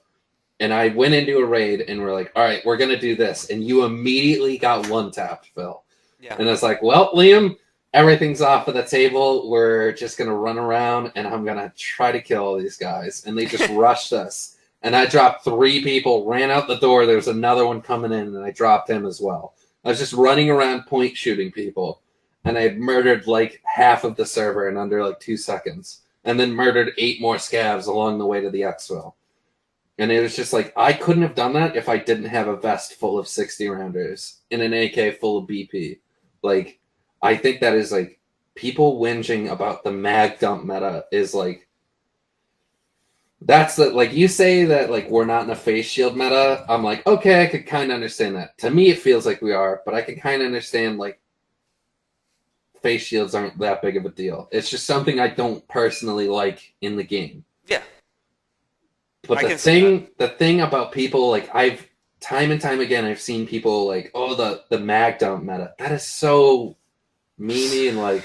and I went into a raid and we're like, all right, we're gonna do this, and you immediately got one tapped, Phil. Yeah. And it's like, well, Liam, everything's off of the table. We're just gonna run around, and I'm gonna try to kill all these guys. And they just rushed us. And I dropped 3 people, ran out the door. There was another one coming in, and I dropped him as well. I was just running around point shooting people. And I had murdered like half of the server in under like 2 seconds. And then murdered 8 more scavs along the way to the exfil. And it was just like, I couldn't have done that if I didn't have a vest full of 60 rounders in an AK full of BP. Like, I think that is like, people whinging about the mag dump meta is like, that's the, like, you say that like we're not in a face shield meta. I'm like, okay, I could kind of understand that. To me, it feels like we are, but I can kind of understand like face shields aren't that big of a deal. It's just something I don't personally like in the game. Yeah. But the thing about people, like, I've time and time again, I've seen people like, oh, the mag dump meta. That is so memey and like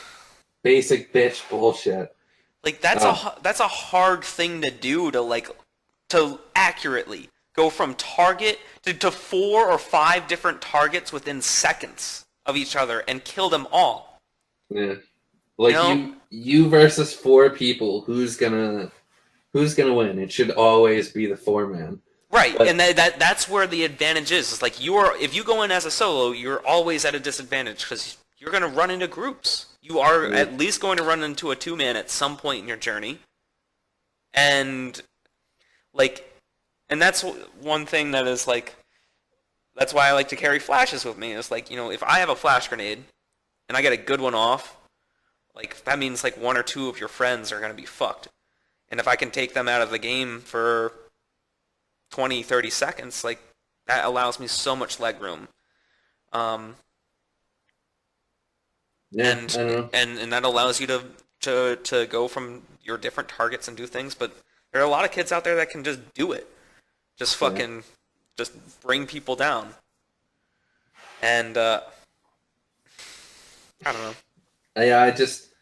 basic bitch bullshit. Like that's a hard thing to do to accurately go from target to 4 or 5 different targets within seconds of each other and kill them all. Yeah. Like you versus 4 people, who's gonna win? It should always be the 4-man. Right, and that's where the advantage is. It's like if you go in as a solo, you're always at a disadvantage because you're going to run into groups. You are at least going to run into a 2-man at some point in your journey. And that's one thing that is like, that's why I like to carry flashes with me. It's like, if I have a flash grenade and I get a good one off, like that means like 1 or 2 of your friends are going to be fucked. And if I can take them out of the game for 20, 30 seconds, like that allows me so much leg room. And that allows you to go from your different targets and do things, but there are a lot of kids out there that can just do it. Just fucking just bring people down. And I don't know. Yeah,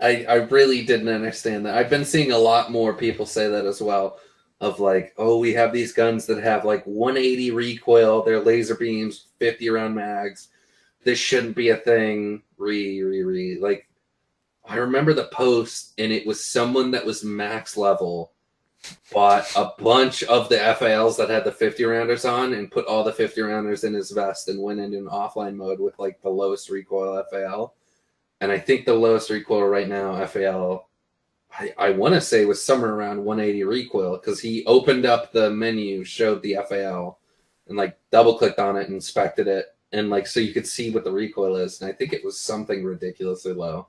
I really didn't understand that. I've been seeing a lot more people say that as well. Of like, oh, we have these guns that have like 180 recoil, they're laser beams, 50 round mags. This shouldn't be a thing. Like, I remember the post, and it was someone that was max level bought a bunch of the FALs that had the 50 rounders on and put all the 50 rounders in his vest and went into an offline mode with like the lowest recoil FAL. And I think the lowest recoil right now, FAL, I want to say was somewhere around 180 recoil, because he opened up the menu, showed the FAL, and like double clicked on it, inspected it, and like so you could see what the recoil is. And I think it was something ridiculously low.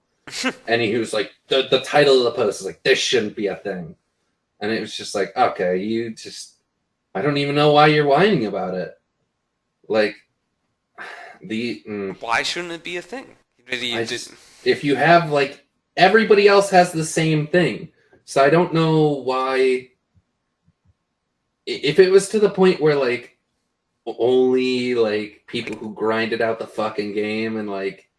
And he was like, the title of the post is like, this shouldn't be a thing. And it was just like, okay, I don't even know why you're whining about it. Like, why shouldn't it be a thing? If you have like, everybody else has the same thing. So I don't know why. If it was to the point where like only like people who grinded out the fucking game and like,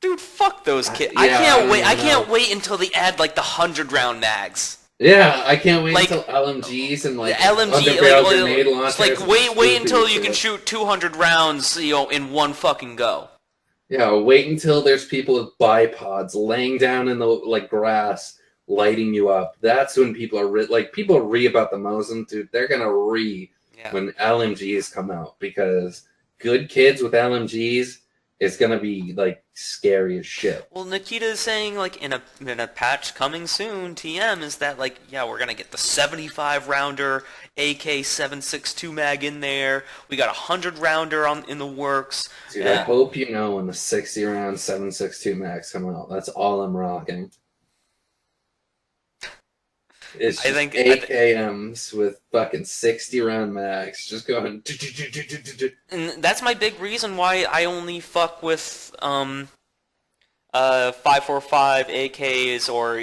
dude, fuck those kids. Yeah, I can't wait until they add like the 100-round mags. Yeah, I can't wait like, until LMGs and like LMG grenade launchers. Like wait until you can shoot 200 rounds, in one fucking go. Yeah, wait until there's people with bipods laying down in the like grass, lighting you up. That's when people are people about the Mosin, dude. They're gonna when LMGs come out, because good kids with LMGs is gonna be like scary as shit. Well, Nikita is saying like in a patch coming soon, TM is that like, yeah, we're gonna get the 75 rounder AK-762 mag in there. We got a 100-rounder in the works. Dude, I hope you know when the 60-round 762 mags come out. That's all I'm rocking. It's just AKMs with fucking 60-round mags, just going. And that's my big reason why I only fuck with 545 AKs or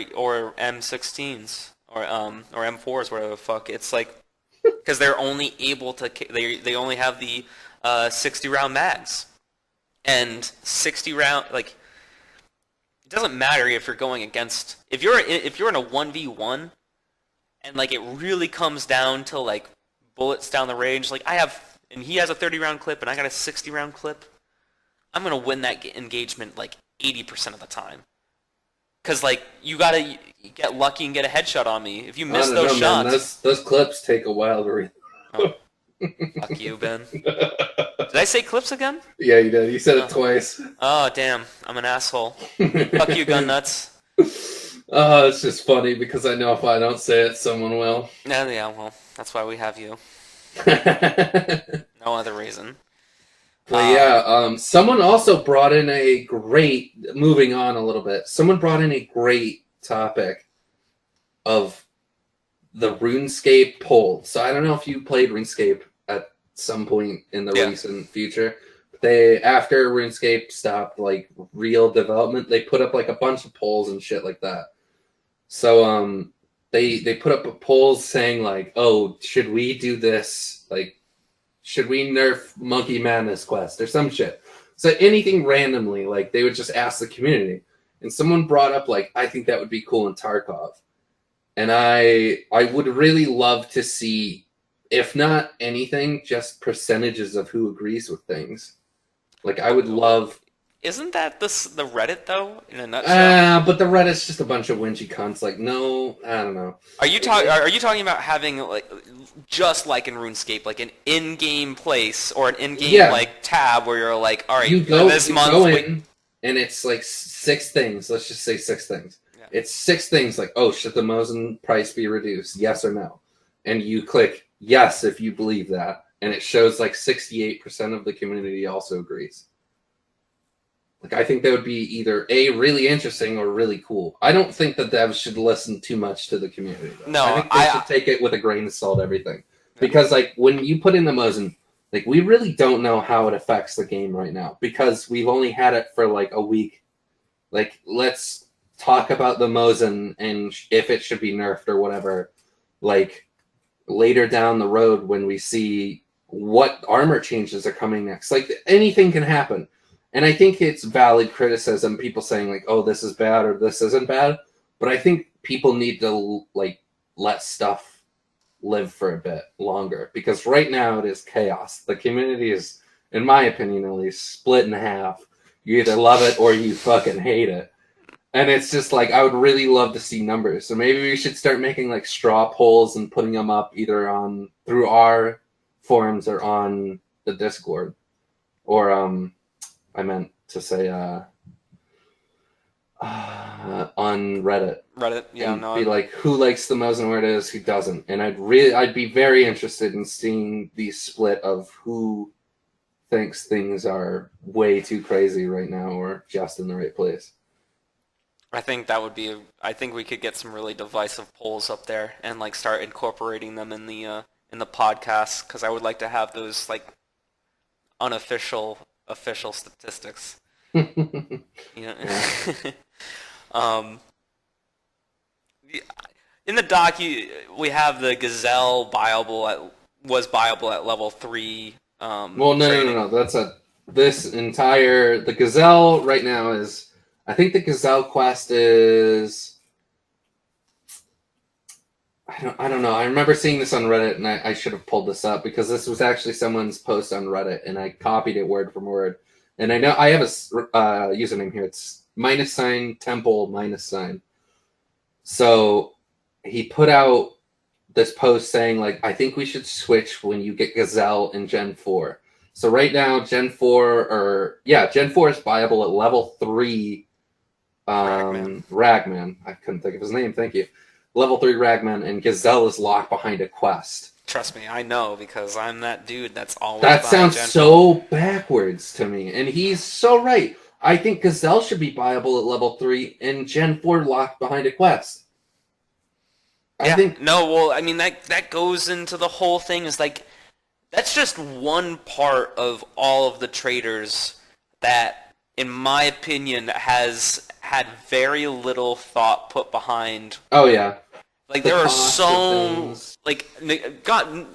M16s or M4s, whatever the fuck. It's like, because they're only able to they only have the 60-round mags, and 60-round, like, it doesn't matter if you're going against, if you're in a 1v1 and like it really comes down to like bullets down the range, like he has a 30-round clip and I got a 60-round clip. I'm gonna win that engagement like 80% of the time. Cause like you gotta get lucky and get a headshot on me. If you miss I don't those know, man. shots, Those clips take a while to read. oh, fuck you, Ben. Did I say clips again? Yeah, you did. You said it Oh, twice. oh damn, I'm an asshole. Fuck you, gun nuts. Oh, it's just funny because I know if I don't say it, someone will. Yeah, well, that's why we have you. No other reason. But yeah, someone also brought in a great. Moving on a little bit, someone brought in a great topic of the RuneScape poll. So I don't know if you played RuneScape at some point in the recent future. They after RuneScape stopped like real development, they put up like a bunch of polls and shit like that. So they put up polls saying like, oh, should we do this? Like, should we nerf Monkey Madness Quest or some shit? So anything randomly, like they would just ask the community. And someone brought up like, I think that would be cool in Tarkov. And I would really love to see, if not anything, just percentages of who agrees with things. Like I would love. Isn't that the Reddit though, in a nutshell? But the Reddit's just a bunch of whingy cunts. Like, no, I don't know. Are you talking about having like just like in RuneScape, like an in-game place or an in-game like tab where you're like, all right, you go month in, and it's like 6 things. Let's just say 6 things. Yeah. It's 6 things. Like, oh, should the Mosin price be reduced? Yes or no? And you click yes if you believe that, and it shows like 68% of the community also agrees. Like, I think that would be either A, really interesting or really cool. I don't think the devs should listen too much to the community, though. No, I think they should take it with a grain of salt, everything. Because, like, when you put in the Mosin, like, we really don't know how it affects the game right now. Because we've only had it for, like, a week. Like, let's talk about the Mosin and if it should be nerfed or whatever. Like, later down the road when we see what armor changes are coming next. Like, anything can happen. And I think it's valid criticism, people saying like, oh, this is bad or this isn't bad. But I think people need to like let stuff live for a bit longer. Because right now it is chaos. The community is, in my opinion at least, split in half. You either love it or you fucking hate it. And it's just like, I would really love to see numbers. So maybe we should start making like straw polls and putting them up either on through our forums or on the Discord. Or I meant to say on Reddit. Reddit, yeah, and be like, who likes the Mosin where it is, who doesn't, and I'd be very interested in seeing the split of who thinks things are way too crazy right now or just in the right place. I think that would be. I think we could get some really divisive polls up there and like start incorporating them in the podcast because I would like to have those like unofficial. Official statistics. You know? In the doc, we have the Gazelle was viable at level 3. Well, no. That's the Gazelle right now is. I think the Gazelle quest is. I don't know. I remember seeing this on Reddit, and I should have pulled this up because this was actually someone's post on Reddit, and I copied it word for word. And I know I have a username here. It's -temple-. So he put out this post saying, like, I think we should switch when you get Gazelle in Gen 4. So right now, Gen 4 is viable at level 3. Ragman. I couldn't think of his name. Thank you. Level 3 Ragman, and Gazelle is locked behind a quest. Trust me, I know, because I'm that dude that's always That sounds Gen so backwards to me, and he's so right. I think Gazelle should be viable at level 3, and Gen 4 locked behind a quest. I think... No, well, I mean, that goes into the whole thing, is like, that's just one part of all of the traders that, in my opinion, has had very little thought put behind. Oh, yeah. Like, there are so, like, God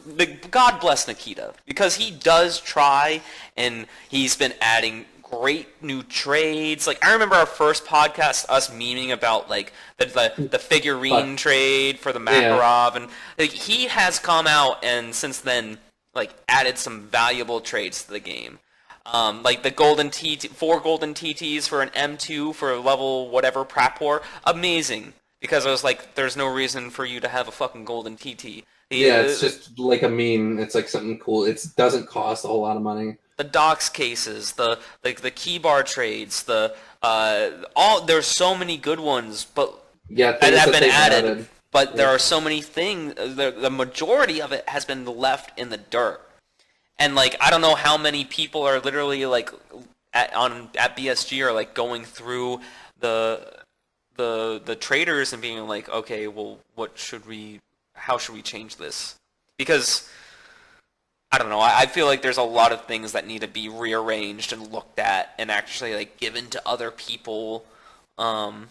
bless Nikita, because he does try, and he's been adding great new trades. Like, I remember our first podcast, us memeing about, like, the figurine trade for the Makarov, and like, he has come out and since then, like, added some valuable trades to the game. Like the golden TT, 4 golden TTs for an M2 for level whatever Prapor, amazing. Because I was like, there's no reason for you to have a fucking golden TT. Yeah, it's just like a meme. It's like something cool. It doesn't cost a whole lot of money. The docs cases, the key bar trades, there's so many good ones, but yeah, that have been added. But yeah. There are so many things. The majority of it has been left in the dirt, and like I don't know how many people are literally like at BSG are like going through the traders and being like, okay, well, how should we change this? Because I don't know. I feel like there's a lot of things that need to be rearranged and looked at and actually like given to other people for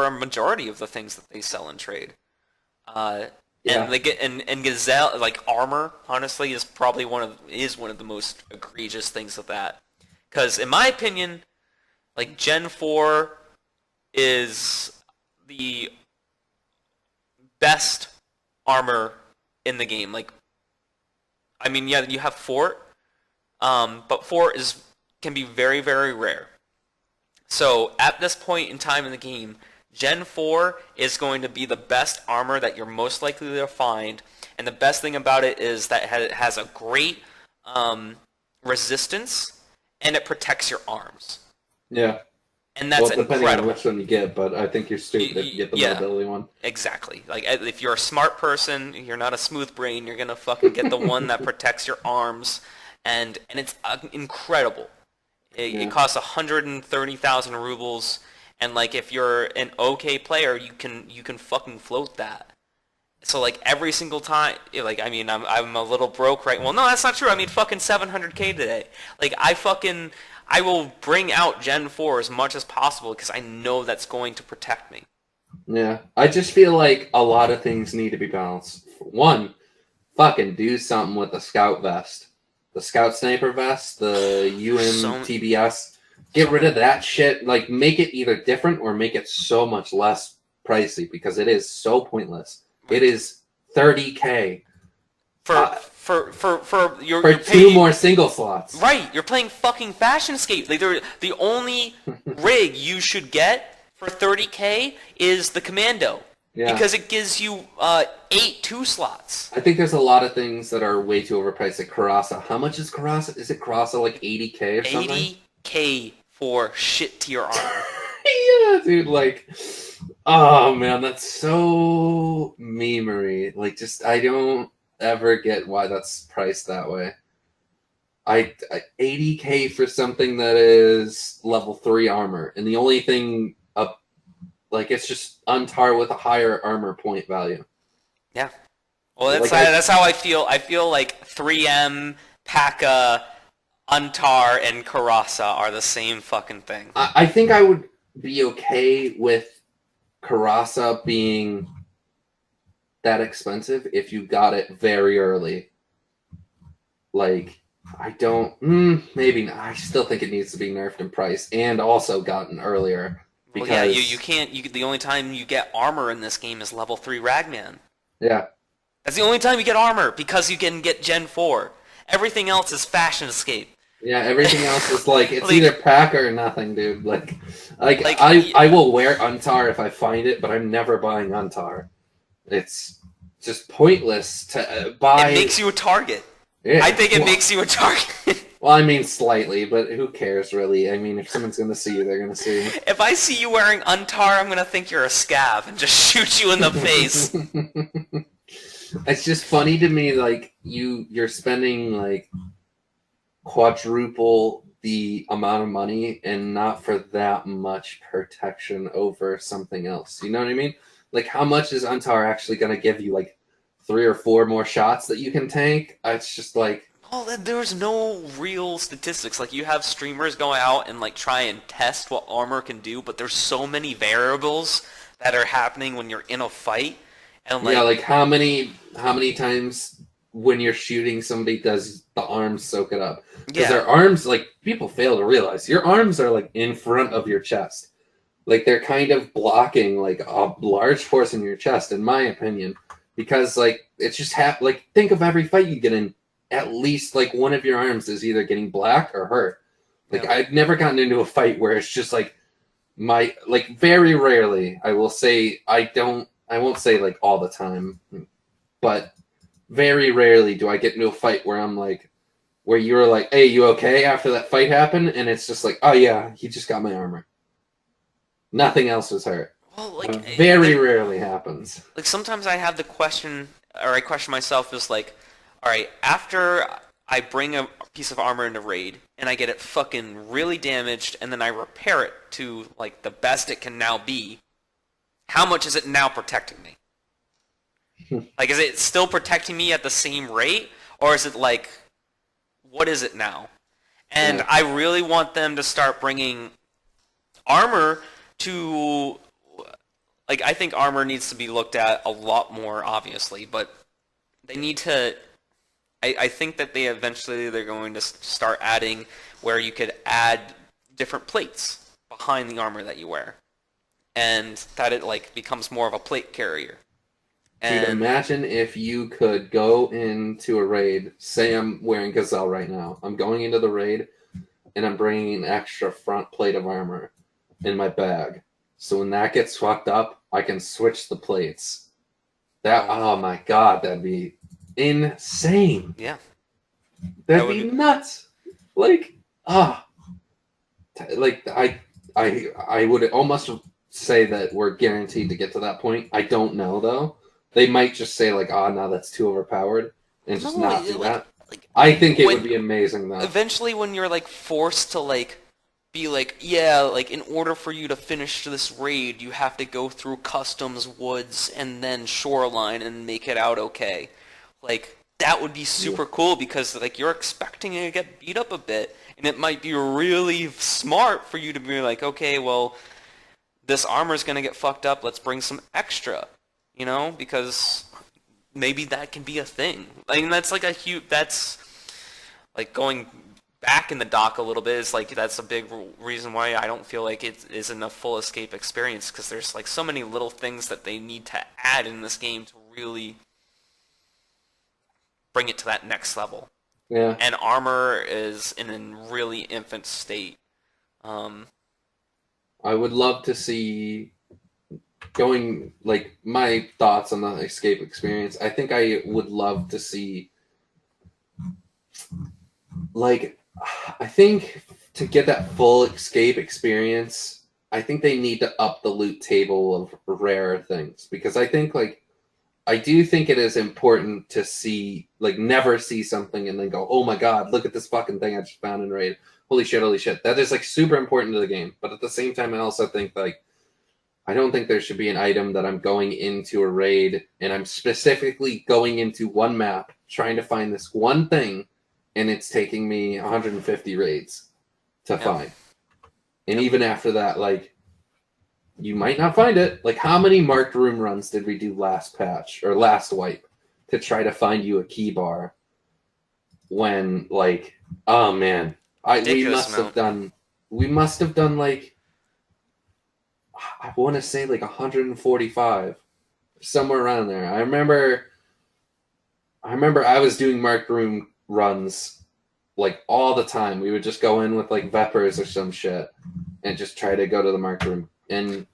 a majority of the things that they sell and trade. And they get and Gazelle like armor honestly is probably one of the most egregious things of that. Because in my opinion, like Gen 4 is the best armor in the game. Like, I mean, yeah, you have Fort, but Fort can be very, very rare. So at this point in time in the game, Gen 4 is going to be the best armor that you're most likely to find, and the best thing about it is that it has a great resistance, and it protects your arms. Yeah. And that's depending incredible. on which one you get, but I think you're stupid if you get the mobility one. Exactly. Like, if you're a smart person, you're not a smooth brain, you're going to fucking get the one that protects your arms, and it's incredible. It costs 130,000 rubles, and like if you're an okay player, you can fucking float that. So like every single time, like I mean, I'm a little broke right. Well, no, that's not true. I made fucking 700K today. Like I will bring out Gen 4 as much as possible because I know that's going to protect me. Yeah, I just feel like a lot of things need to be balanced. One, fucking do something with the scout vest. The scout sniper vest, the TBS. Get rid of that shit. Like, make it either different or make it so much less pricey because it is so pointless. It is 30K. You're two more single slots. Right, you're playing fucking Fashion Escape. Like the only rig you should get for 30K is the Commando. Yeah. Because it gives you 8 2-slots. I think there's a lot of things that are way too overpriced. Like Karasa. How much is Karasa? Is it Karasa like 80K or something? 80K for shit tier armor. Yeah, dude. Like, oh man, that's so memery. Like, just I don't ever get why that's priced that way. 80K for something that is level 3 armor, and the only thing up, like, it's just Untar with a higher armor point value. Yeah. Well, that's how I feel. I feel like 3M, P.A.K.A., Untar, and Karasa are the same fucking thing. I think I would be okay with Karasa being that expensive if you got it very early. Like, I don't, maybe not. I still think it needs to be nerfed in price and also gotten earlier. Because well, yeah, you can't. The only time you get armor in this game is level 3 Ragman. Yeah, that's the only time you get armor because you can get Gen 4. Everything else is Fashion Escape. Yeah, everything else is like it's either P.A.K.A. or nothing, dude. Like I will wear Untar if I find it, but I'm never buying Untar. It's just pointless to buy. It makes you a target. Yeah, I think it makes you a target. Well, I mean slightly, but who cares really? I mean, if someone's gonna see you, they're gonna see you. If I see you wearing Untar, I'm gonna think you're a scav and just shoot you in the face. It's just funny to me, like you're spending like quadruple the amount of money and not for that much protection over something else. You know what I mean? Like, how much is Untar actually going to give you? Like 3 or 4 more shots that you can tank? It's just like... Well, there's no real statistics. Like, you have streamers go out and like try and test what armor can do, but there's so many variables that are happening when you're in a fight. And like, yeah, like how many times when you're shooting somebody does the arms soak it up? Because their arms, like, people fail to realize, your arms are like in front of your chest. Like, they're kind of blocking like a large portion of your chest, in my opinion. Because like it's just like think of every fight you get in. at least like one of your arms is either getting black or hurt. Like Yeah. I've never gotten into a fight where it's just like very rarely I will say I won't say like all the time, but very rarely do I get into a fight where I'm like where you're like, hey, you okay after that fight happened? And it's just like, oh yeah, he just got my armor. Nothing else was hurt. Well, It very rarely happens. like sometimes I have the question, or I question myself, is like, all right, after I bring a piece of armor into raid and I get it fucking really damaged, and then I repair it to like the best it can now be, how much is it now protecting me? Like, is it still protecting me at the same rate, or is it like, what is it now? And Yeah. I really want them to start bringing armor to, like, I think armor needs to be looked at a lot more, obviously, but they need to, I think that they're going to start adding where you could add different plates behind the armor that you wear, and that it, like, becomes more of a plate carrier. Dude, imagine if you could go into a raid. Say I'm wearing Gazelle right now. I'm going into the raid, and I'm bringing an extra front plate of armor in my bag. So when that gets fucked up, I can switch the plates. Oh my god, that'd be insane. Yeah. That'd be nuts. Like, like I would almost say that we're guaranteed to get to that point. I don't know though. They might just say like, no, that's too overpowered, and just not do that. I think it would be amazing though. Eventually, when you're like forced to like be like, yeah, like in order for you to finish this raid, you have to go through customs, woods, and then shoreline and make it out okay. Like that would be super cool because like you're expecting to get beat up a bit, and it might be really smart for you to be like, okay, well, this armor's gonna get fucked up. Let's bring some extra. You know, because maybe that can be a thing. I mean, that's like that's like going back in the dock a little bit is like, that's a big reason why I don't feel like it isn't a full escape experience, because there's like so many little things that they need to add in this game to really bring it to that next level. Yeah. And armor is in a really infant state. I would love to see going like my thoughts on the escape experience. I think I would love to see like I think to get that full escape experience, I think they need to up the loot table of rare things, because I think like I do think it is important to see like never see something and then go, oh my god, look at this fucking thing I just found in raid. Holy shit. That is like super important to the game. But at the same time I also think like I don't think there should be an item that I'm going into a raid and I'm specifically going into one map trying to find this one thing, and it's taking me 150 raids to find. And even after that, like, you might not find it. Like, how many marked room runs did we do last patch or last wipe to try to find you a key bar when, like, oh man, we must have done like, I want to say like 145, somewhere around there. I remember I was doing marked room runs like all the time. We would just go in with like Vepers or some shit and just try to go to the marked room, and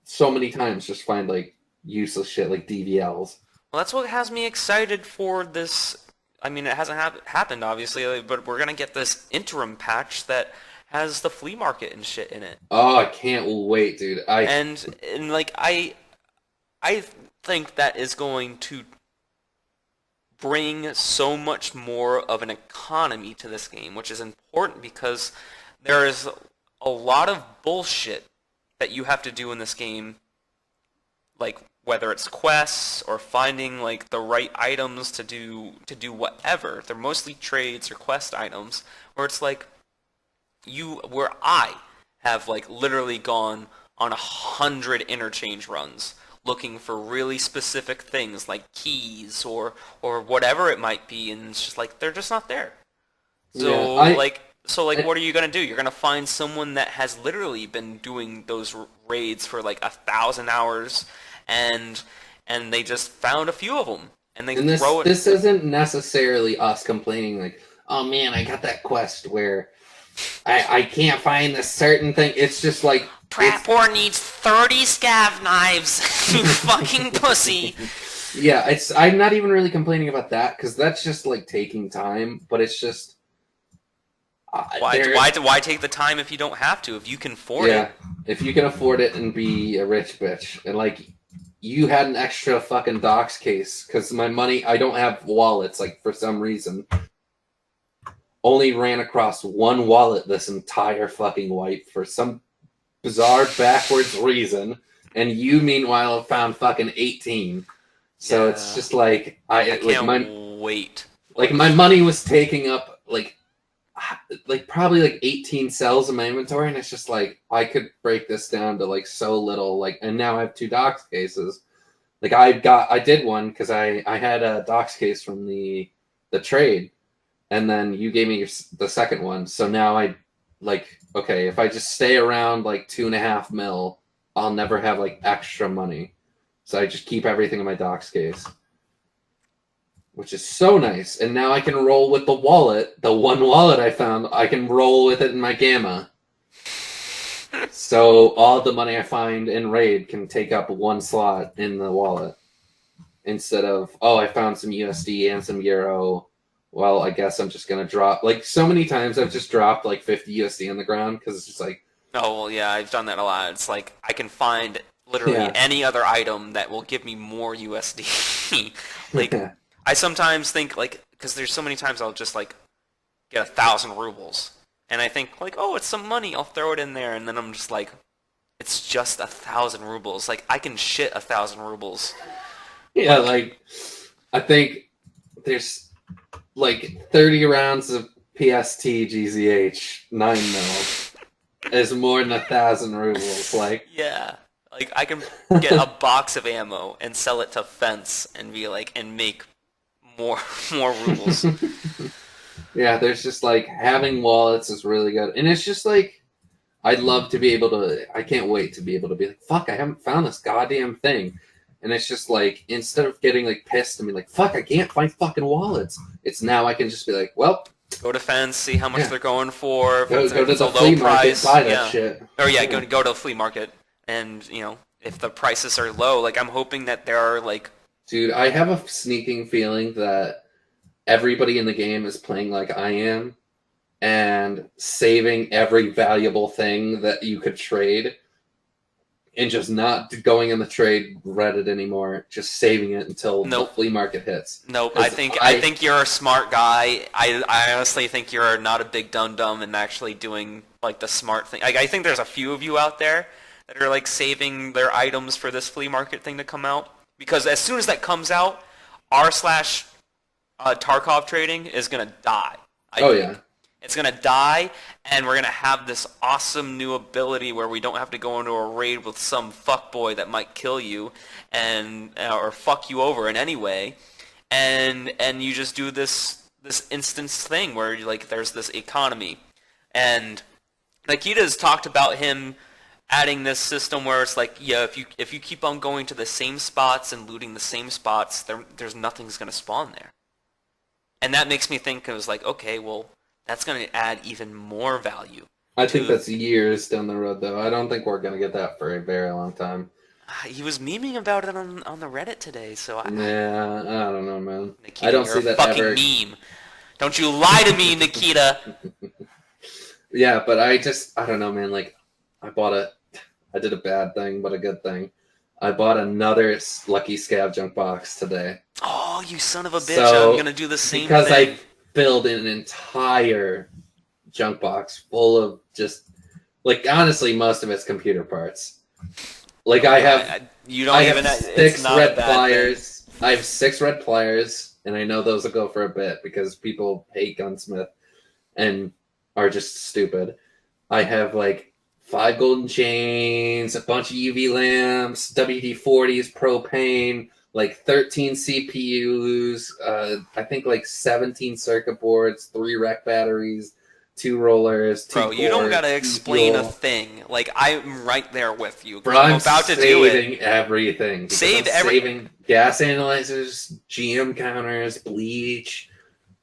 so many times just find like useless shit like DVLs. Well, that's what has me excited for this. I mean, it hasn't happened obviously, but we're gonna get this interim patch that has the flea market and shit in it. Oh, I can't wait, dude. And like I think that is going to bring so much more of an economy to this game, which is important because there is a lot of bullshit that you have to do in this game, like whether it's quests or finding like the right items to do whatever. They're mostly trades or quest items where it's like where I have like literally gone on 100 interchange runs looking for really specific things like keys or whatever it might be, and it's just like they're just not there. So what are you gonna do? You're gonna find someone that has literally been doing those raids for like 1,000 hours, and they just found a few of them, and they And throw it. this isn't necessarily us complaining like, oh man, I got that quest where I can't find this certain thing. It's just like Pratpor needs 30 scav knives, you fucking pussy. Yeah, I'm not even really complaining about that because that's just like taking time. But it's just why take the time if you don't have to? If you can afford it. If you can afford it and be a rich bitch, and like you had an extra fucking docs case because my money, I don't have wallets. Like for some reason, only ran across one wallet this entire fucking wipe for some bizarre backwards reason, and you meanwhile have found fucking 18. So it's just like I can't wait. Like my money was taking up like probably like 18 cells in my inventory, and it's just like I could break this down to like so little. Like, and now I have 2 docs cases. Like I did one because I had a docs case from the trade, and then you gave me the second one. So now I like, okay, if I just stay around like 2.5 mil, I'll never have like extra money. So I just keep everything in my docs case, which is so nice. And now I can roll with the wallet, the one wallet I found, I can roll with it in my gamma. So all the money I find in raid can take up 1 slot in the wallet. Instead of, oh, I found some USD and some Euro. Well, I guess I'm just going to drop. Like, so many times I've just dropped, like, 50 USD on the ground because it's just like... Oh, well, yeah, I've done that a lot. It's like, I can find literally any other item that will give me more USD. Like, I sometimes think, like, because there's so many times I'll just, like, get 1,000 rubles. And I think, like, oh, it's some money. I'll throw it in there. And then I'm just like, it's just 1,000 rubles. Like, I can shit 1,000 rubles. Yeah, like, I think there's... like 30 rounds of PST GZH 9 mil is more than 1,000 rubles. Like, yeah, like I can get a box of ammo and sell it to Fence and be like, and make more rubles. Yeah, there's just like having wallets is really good, and it's just like I'd love to be able to. I can't wait to be able to be like, fuck, I haven't found this goddamn thing. And it's just like, instead of getting like pissed and be like, fuck, I can't find fucking wallets. It's now I can just be like, well, go to Fence, see how much they're going for. Go to the flea market, buy that shit. Or go to the flea market, and if the prices are low, like I'm hoping that there are like. Dude, I have a sneaking feeling that everybody in the game is playing like I am, and saving every valuable thing that you could trade. And just not going in the trade Reddit anymore, just saving it until the flea market hits. Nope, I think you're a smart guy. I honestly think you're not a big dum-dum and actually doing like the smart thing. I think there's a few of you out there that are like saving their items for this flea market thing to come out. Because as soon as that comes out, r/Tarkov trading is gonna die. I think. It's going to die, and we're going to have this awesome new ability where we don't have to go into a raid with some fuckboy that might kill you or fuck you over in any way, and you just do this instance thing where like there's this economy. And Nikita's talked about him adding this system where it's like, yeah, if you keep on going to the same spots and looting the same spots, there's nothing's going to spawn there. And that makes me think, it was like, okay, well, that's going to add even more value. I think that's years down the road, though. I don't think we're going to get that for a very long time. He was memeing about it on the Reddit today, so I don't know, man. Nikita, I don't see that fucking ever. Meme. Don't you lie to me, Nikita. Yeah, but I don't know, man. Like, I did a bad thing, but a good thing. I bought another Lucky Scav junk box today. Oh, you son of a bitch! I'm gonna do the same thing. Because I filled an entire junk box full of just, like, honestly, most of it's computer parts. Like, I have 6 red pliers. I have 6 red pliers, and I know those will go for a bit because people hate Gunsmith and are just stupid. I have, like, 5 golden chains, a bunch of UV lamps, WD-40s, propane, like 13 CPUs, I think like 17 circuit boards, 3 rec batteries, 2 rollers, 2 Bro, you don't cords, gotta 2 explain a fuel. thing. Like, I'm right there with you. Bro, I'm I'm about to do it. saving everything because I'm Save every... saving gas analyzers, GM counters, bleach,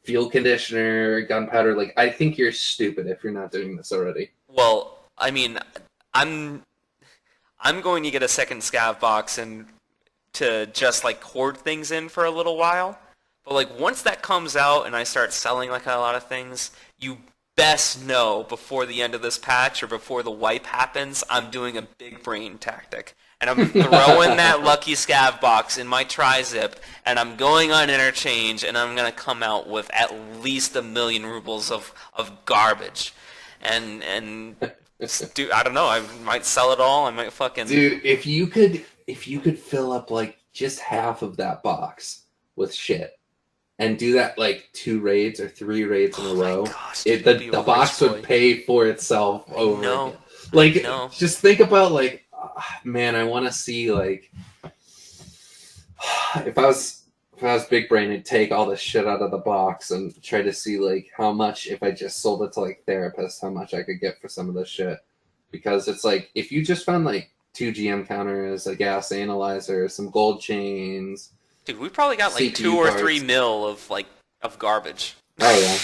fuel conditioner, gunpowder. Like, I think you're stupid if you're not doing this already. Well, I mean, I'm I'm going to get a second scav box and to just like hoard things in for a little while. But like once that comes out and I start selling like a lot of things, you best know before the end of this patch or before the wipe happens, I'm doing a big brain tactic. And I'm throwing that lucky scav box in my tri-zip, and I'm going on interchange, and I'm going to come out with at least 1,000,000 rubles of garbage. And dude, I don't know, I might sell it all, I might fucking... Dude, if you could fill up like just half of that box with shit and do that like 2 raids or 3 raids in a row, gosh, dude, the box would pay for itself over know. again. Like, just think about like, man, I want to see like, if I was big brain, I'd take all this shit out of the box and try to see like how much, if I just sold it to like therapists, how much I could get for some of this shit. Because it's like, if you just found like 2 GM counters, a gas analyzer, some gold chains. Dude, we probably got like CPU 2 or parts. 3 mil of garbage. Oh yeah.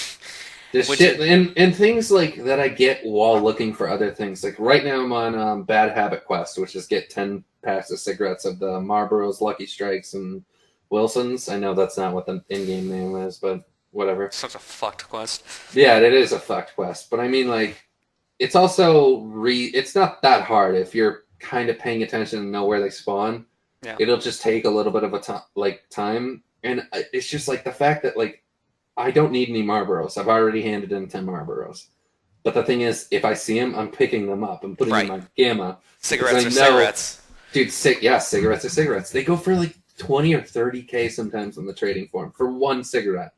This shit and things like that I get while looking for other things. Like right now I'm on Bad Habit Quest, which is get 10 packs of cigarettes of the Marlboros, Lucky Strikes, and Wilsons. I know that's not what the in-game name is, but whatever. Such a fucked quest. Yeah, it is a fucked quest. But I mean, like, it's also it's not that hard if you're kind of paying attention and know where they spawn. Yeah. It'll just take a little bit of a time, and it's just like the fact that like I don't need any Marlboros. I've already handed in 10 Marlboros. But the thing is, if I see them, I'm picking them up and putting them in my gamma. Cigarettes are cigarettes. Dude, cigarettes are cigarettes. They go for like 20 or 30K sometimes on the trading form for 1 cigarette.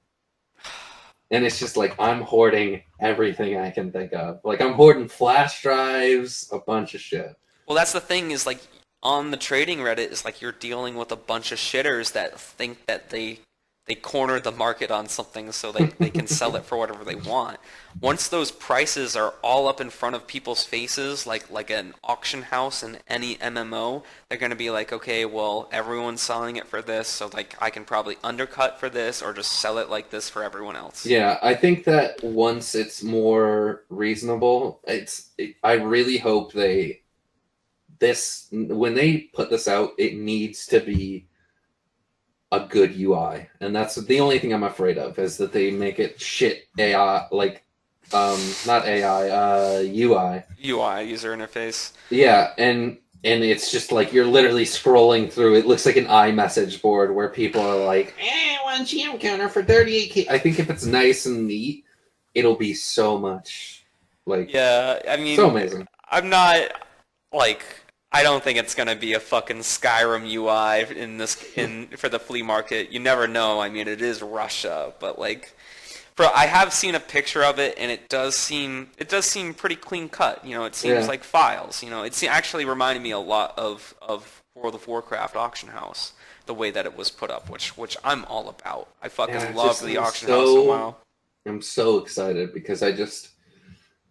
And it's just like, I'm hoarding everything I can think of. Like, I'm hoarding flash drives, a bunch of shit. Well, that's the thing is, like, on the trading Reddit, is like you're dealing with a bunch of shitters that think that they cornered the market on something so they can sell it for whatever they want. Once those prices are all up in front of people's faces, like an auction house in any MMO, they're going to be like, okay, well, everyone's selling it for this, so like I can probably undercut for this or just sell it like this for everyone else. Yeah, I think that once it's more reasonable, I really hope when they put this out, it needs to be a good UI, and that's the only thing I'm afraid of, is that they make it shit AI, like not AI, UI user interface. Yeah, and it's just like you're literally scrolling through. It looks like an iMessage board where people are like, 1 GM counter for 38K. I think if it's nice and neat, it'll be so much like, yeah, I mean, so amazing. I'm not like, I don't think it's gonna be a fucking Skyrim UI for the flea market. You never know. I mean, it is Russia, but like, I have seen a picture of it, and it does seem pretty clean cut. You know, it seems like files. You know, it actually reminded me a lot of World of Warcraft auction house, the way that it was put up, which I'm all about. I fucking love the auction house. Wow. I'm so excited because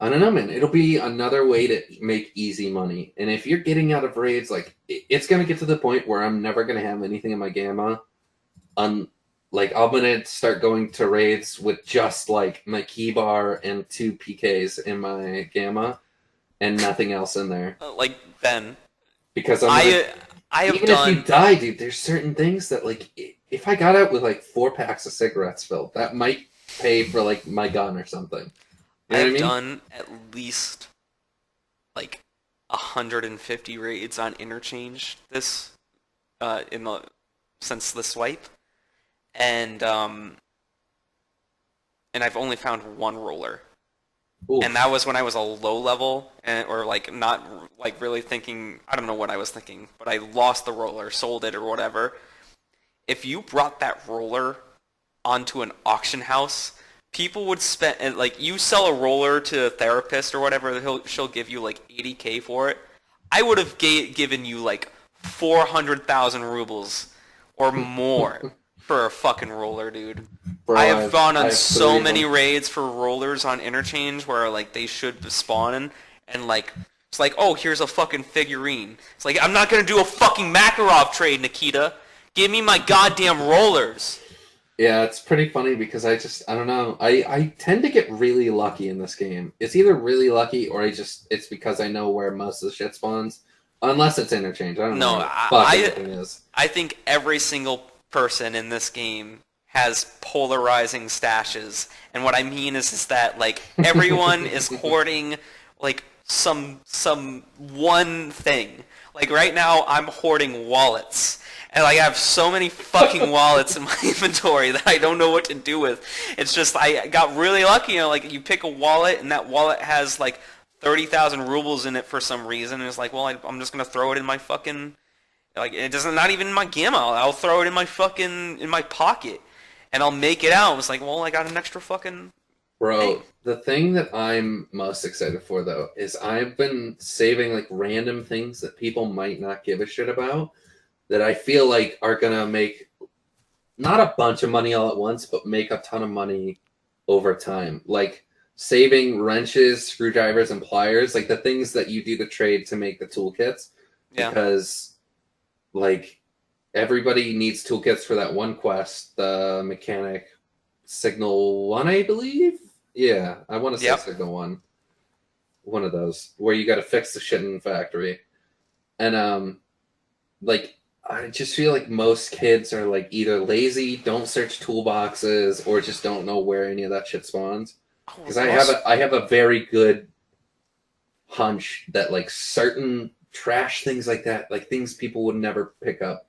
I don't know, man. It'll be another way to make easy money. And if you're getting out of raids, like, it's going to get to the point where I'm never going to have anything in my gamma. Like, I'm going to start going to raids with just, like, my key bar and 2 PKs in my gamma and nothing else in there. Like, Ben. Because I have even done... if you die, dude, there's certain things that, like, if I got out with, like, 4 packs of cigarettes filled, that might pay for, like, my gun or something. You know I've done at least like 150 raids on interchange since the swipe, and I've only found 1 roller. Ooh. And that was when I was a low level or like not like really thinking. I don't know what I was thinking, but I lost the roller, sold it or whatever. If you brought that roller onto an auction house, people would spend, like, you sell a roller to a therapist or whatever, she'll give you like 80K for it. I would have given you like 400,000 rubles or more for a fucking roller, dude. Bro, I have gone I on have so 3 of many them. raids for rollers on interchange where like they should spawn and like it's like, oh, here's a fucking figurine. It's like I'm not gonna do a fucking Makarov trade, Nikita. Give me my goddamn rollers. Yeah, it's pretty funny because I don't know. I tend to get really lucky in this game. It's either really lucky or it's because I know where most of the shit spawns. Unless it's interchange. I don't know No, where the fuck everything is. I think every single person in this game has polarizing stashes, and what I mean is that like everyone is hoarding like some one thing. Like right now, I'm hoarding wallets. And like I have so many fucking wallets in my inventory that I don't know what to do with. It's just I got really lucky, you know, like you pick a wallet and that wallet has like 30,000 rubles in it for some reason, and it's like, well, I'm just gonna throw it in my fucking like it doesn't not even in my gamma. I'll throw it in my fucking in my pocket, and I'll make it out. It's like, well, I got an extra fucking thing. Bro, the thing that I'm most excited for though is I've been saving like random things that people might not give a shit about that I feel like are gonna make not a bunch of money all at once, but make a ton of money over time. Like saving wrenches, screwdrivers, and pliers, like the things that you do to trade to make the toolkits, Yeah. because like everybody needs toolkits for that one quest, the mechanic signal one, I believe. Yeah, I want to say Yep. signal one of those where you got to fix the shit in the factory, and like I just feel like most kids are like either lazy, don't search toolboxes, or just don't know where any of that shit spawns. Oh, Because I have a very good hunch that like certain trash things like that, like things people would never pick up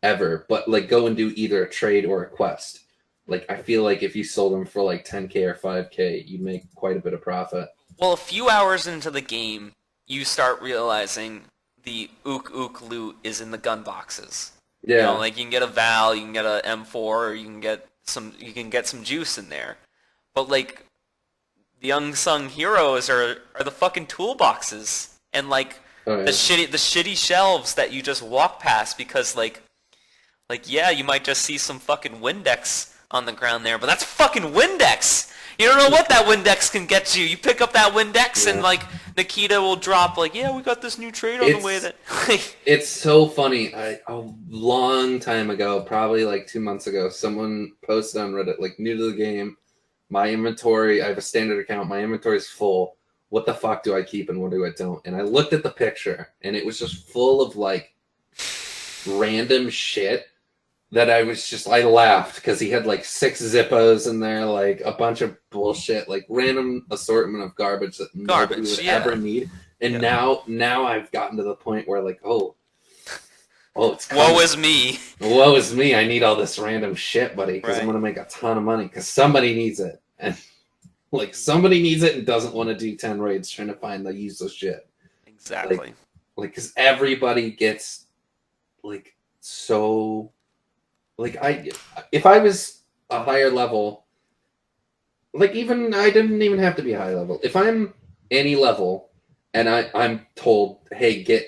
ever, but like go and do either a trade or a quest. Like I feel like if you sold them for like 10K or 5K, you'd make quite a bit of profit. well, a few hours into the game, you start realizing the ook loot is in the gun boxes. You know, Yeah. like you can get a Val, you can get a M4, or you can get some juice in there. But like the unsung heroes are the fucking toolboxes and like Oh yeah. the shitty shelves that you just walk past because like yeah, you might just see some fucking Windex on the ground there, but that's fucking Windex. You don't know what that Windex can get you. You pick up that Windex and Yeah. like Nikita will drop like, yeah, we got this new trade on the way that It's so funny. A long time ago, probably like 2 months ago, someone posted on Reddit, like new to the game, my inventory, I have a standard account, my inventory is full. What the fuck do I keep and what do I don't? And I looked at the picture and it was just full of like random shit that I laughed because he had like 6 Zippos in there, like a bunch of bullshit, like random assortment of garbage that nobody garbage, would yeah. ever need. And Yeah. now I've gotten to the point where like, oh, it's coming. Woe is me. Woe is me. I need all this random shit, buddy, because I'm Right. gonna make a ton of money because somebody needs it, and like somebody needs it and doesn't want to do 10 raids trying to find the useless shit. Exactly. Like because everybody gets like so like if I was a higher level, like even I didn't even have to be a high level. If I'm any level and I'm told, hey, get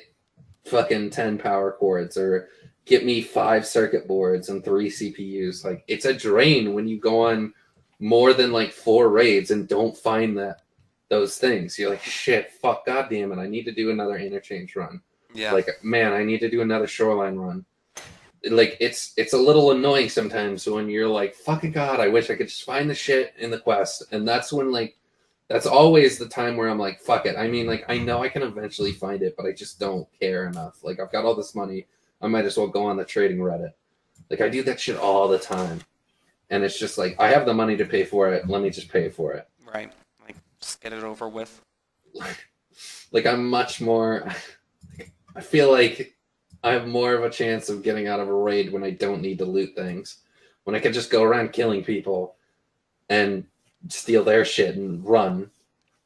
fucking 10 power cords or get me 5 circuit boards and 3 CPUs, like it's a drain when you go on more than like 4 raids and don't find those things. You're like, shit, fuck, goddamn it, I need to do another interchange run. Yeah. Like, man, I need to do another shoreline run. Like it's a little annoying sometimes when you're like, fucking god, I wish I could just find the shit in the quest. And that's when like that's always the time where I'm like, fuck it. I mean, like I know I can eventually find it, but I just don't care enough. Like I've got all this money, I might as well go on the trading Reddit. Like I do that shit all the time. And it's just like I have the money to pay for it, let me just pay for it. Right. Like just get it over with. Like I'm much more I feel like I have more of a chance of getting out of a raid when I don't need to loot things. When I can just go around killing people and steal their shit and run.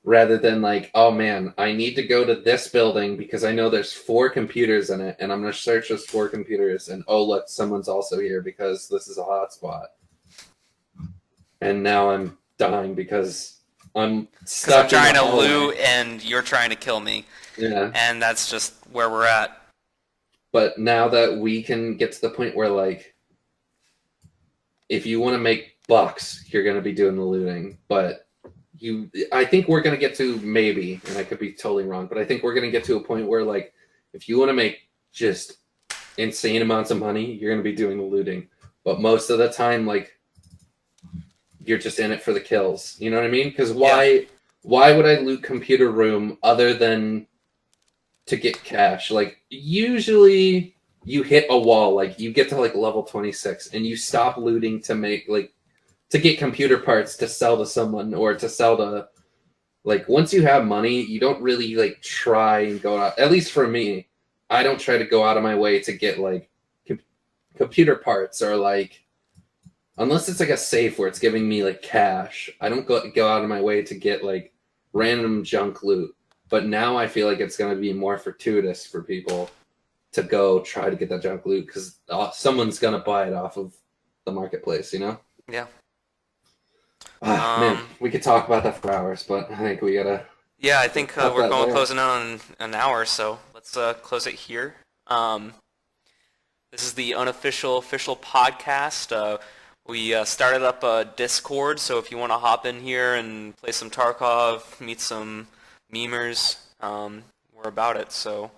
Rather than like, oh man, I need to go to this building because I know there's 4 computers in it and I'm going to search those 4 computers and oh look, someone's also here because this is a hotspot. And now I'm dying because I'm stuck Because I'm trying in the to hallway. loot and you're trying to kill me. Yeah. And that's just where we're at. But now that we can get to the point where, like, if you want to make bucks, you're going to be doing the looting. But I think we're going to get to maybe, and I could be totally wrong, but I think we're going to get to a point where, like, if you want to make just insane amounts of money, you're going to be doing the looting. But most of the time, like, you're just in it for the kills. You know what I mean? Because why would I loot computer room other than to get cash? Like, usually you hit a wall, like you get to like level 26 and you stop looting to make like to get computer parts to sell to someone or to sell to, like, once you have money, you don't really like try and go out. At least for me, I don't try to go out of my way to get like computer parts or like, unless it's like a safe where it's giving me like cash. I don't go out of my way to get like random junk loot. But now I feel like it's going to be more fortuitous for people to go try to get that junk loot because someone's going to buy it off of the marketplace, you know? Yeah. Man, we could talk about that for hours, but I think we gotta. Yeah, I think we're going closing on an hour, so let's close it here. This is the Unofficial official podcast. We started up a Discord, so if you want to hop in here and play some Tarkov, meet some memers, we're about it. So.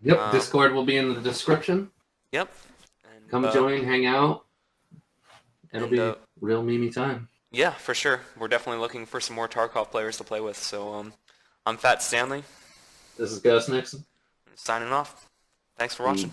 Yep, Discord will be in the description. Yep. And, come join, hang out. It'll be real memey time. Yeah, for sure. We're definitely looking for some more Tarkov players to play with. So I'm Fat Stanley. This is GhostNixon. Signing off. Thanks for watching.